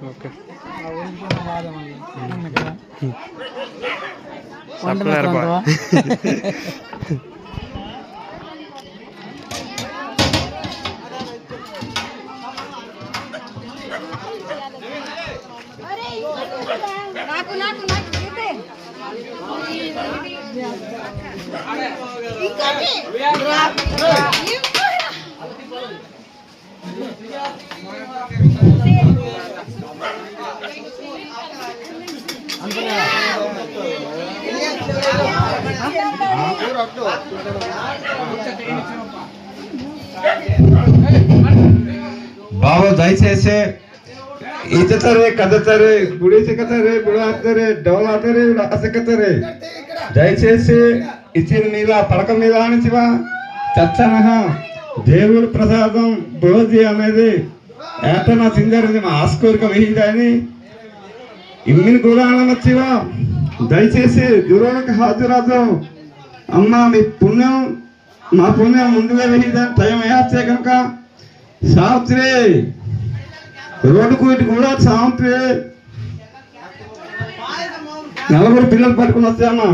ఓకే బాబు దయచేసి ఈతరే కదతరే గుడి సిక్కతరే గుడి ఆడతారే డౌల్ ఆడతారే సిక్కతరే దయచేసి ఇచ్చిన మీద పడక మీద ఆనిచివా చచ్చనహ దేవుడి ప్రసాదం భోజి అనేది ఏటనా సిందరిది మా ఆస్కోరిక వెహిందని ఇమ్మిని గురాణమచ్చివా దయచేసి గురువులకు హాజరాదు అమ్మ మీ పుణ్యం మా పుణ్యం ముందుగా వెహిందని టైం వేస్తే కనుక సావిత్రి రోడ్డుకు ఇటు కూడా సావిత్రి నలుగురు పిల్లలు పట్టుకుని వచ్చామా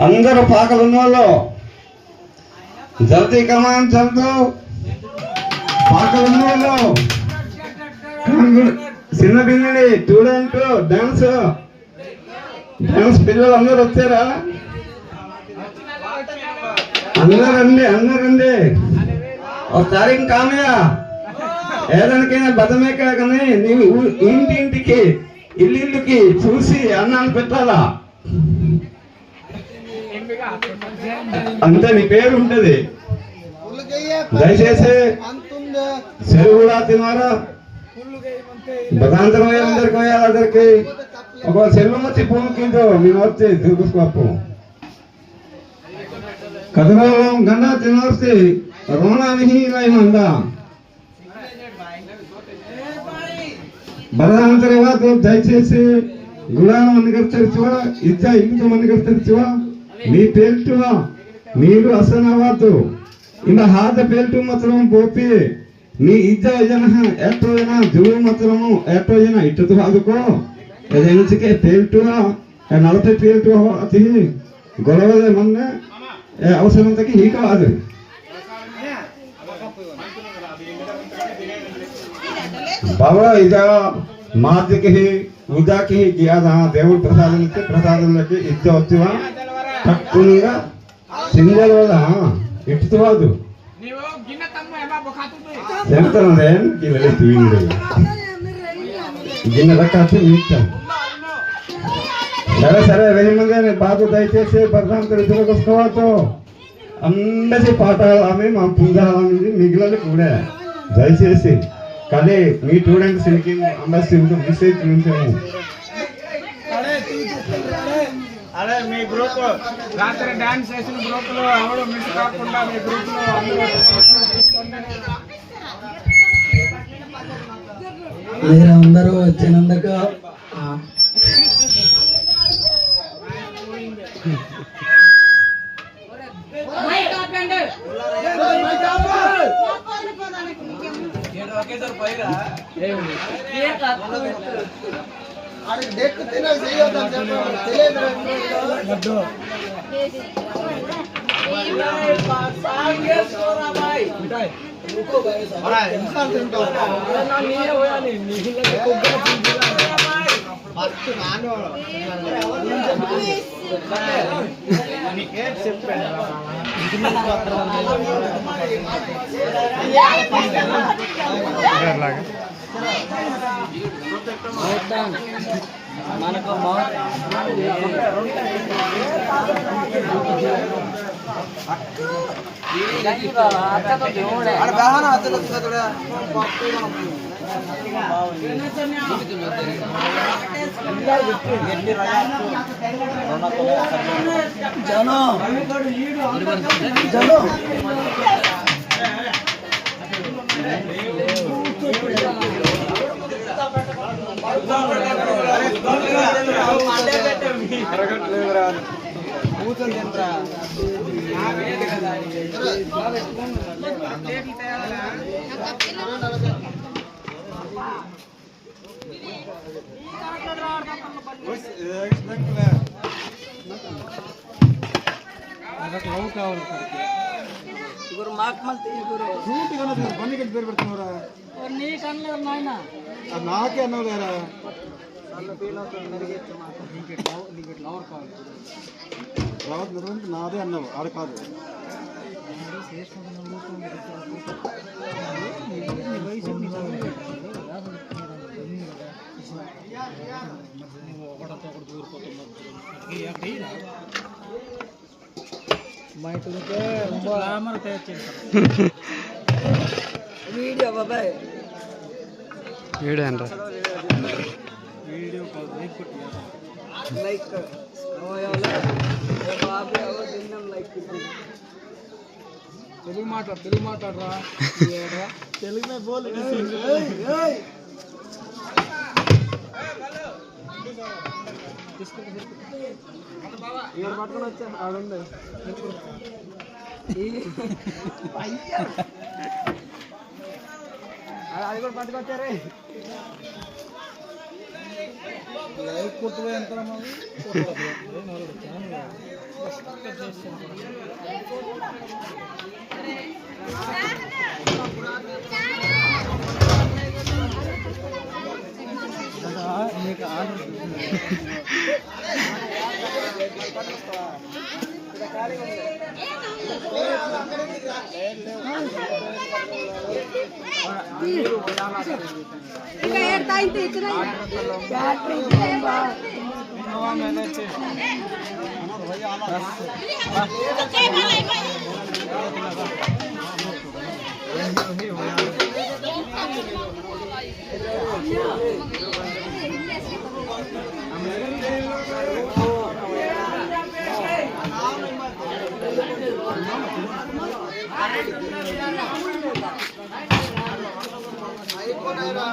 అందరూ పాకలు ఉన్న వాళ్ళు జల్దీ కమాన్ జల్దు పాకలు ఉన్న వాళ్ళు చిన్న బిన్నడి స్టూడెంట్ డాన్స్ పిల్లలు అందరూ వచ్చారా? అందరండి ఒకసారి కామయ్య ఏదానికైనా బతమే కానీ నీవు ఇంటింటికి ఇల్లుకి చూసి అన్నాన్ని పెట్టాలా అంతే నీ పేరు ఉంటది. దయచేసి చెరువు కూడా తినారా బదాంతరం అందరికి పోయాలి అందరికి ఒక చెరువు వచ్చి పూముకిందో నేను వచ్చి చూసుకోపు కథలో గండా తినవస్తే రోణానికి మందా బలవంತರ దయచేసి గుడాల మంది కర్చరిచువా ఇచ్చా ఇంత మంది కర్చరిచువా మీ పేల్టువా మీరు అసనవాదు ఇంದ ಹಾದ ಪೇಲ್ಟು ಮಾತ್ರ ಬೋಪಿ ನೀ ಇದ್ದ ಜನ ಎಷ್ಟೋ ಜನ ಜುಳು ಮಾತ್ರ ಎಷ್ಟೋ ಜನ ಇಟ್ಟದು ಅದಕ್ಕೋ ಎದೆನಸಿಕೆ ಪೇಲ್ಟು 40 ಪೇಲ್ಟು ಅತಿ ಗೊಳವಲೆ ಮೊನ್ನೆ ಅವಸರಂತಕ್ಕೆ ಹೀಗ ಅದು బాబా ఇదా మాదికి ఉదాకి గియాదా దేవుడి ప్రసాదాలకి ఇద్ద వచ్చువా తక్కువగా సింగల్ వల్ల ఇట్టువాదు ఎంతనందేం గిన్నె తీయండి గిన్నె రకాసి మీట సరే వెయ్యి మంది బాబు దయచేసి ప్రధాన ఇద్దరుకోవచ్చు అందరి పాఠాలు ఆమె మా పుంజాలని మిగిలిన కూడా దయచేసి కానీ మీ స్టూడెంట్స్ మెసేజ్ చూపించాము. అదే మీ గ్రూప్ రాత్రి డాన్స్ చేసిన గ్రూప్ లో ఎవరు మిస్ కాకుండా మీ గ్రూప్ లో అందరూ వచ్చినందుకు మనకు గురు మాకు మళ్ళీ గురు బండి పేరు పెడుతున్నారా నీకు అనలేదు నాయన నాకే అన్నావు లేరా రావద్దు నాదే అన్నావు ఆడ కాదు వీడియో బాబాయ్ వీడియో అంట లైక్ తెలుగు మాట్లాడరా తెలుగు బోల్ పట్టుకొని వచ్చా ఆడుంది అది కూడా పట్టుకొచ్చారే అయిపోయినా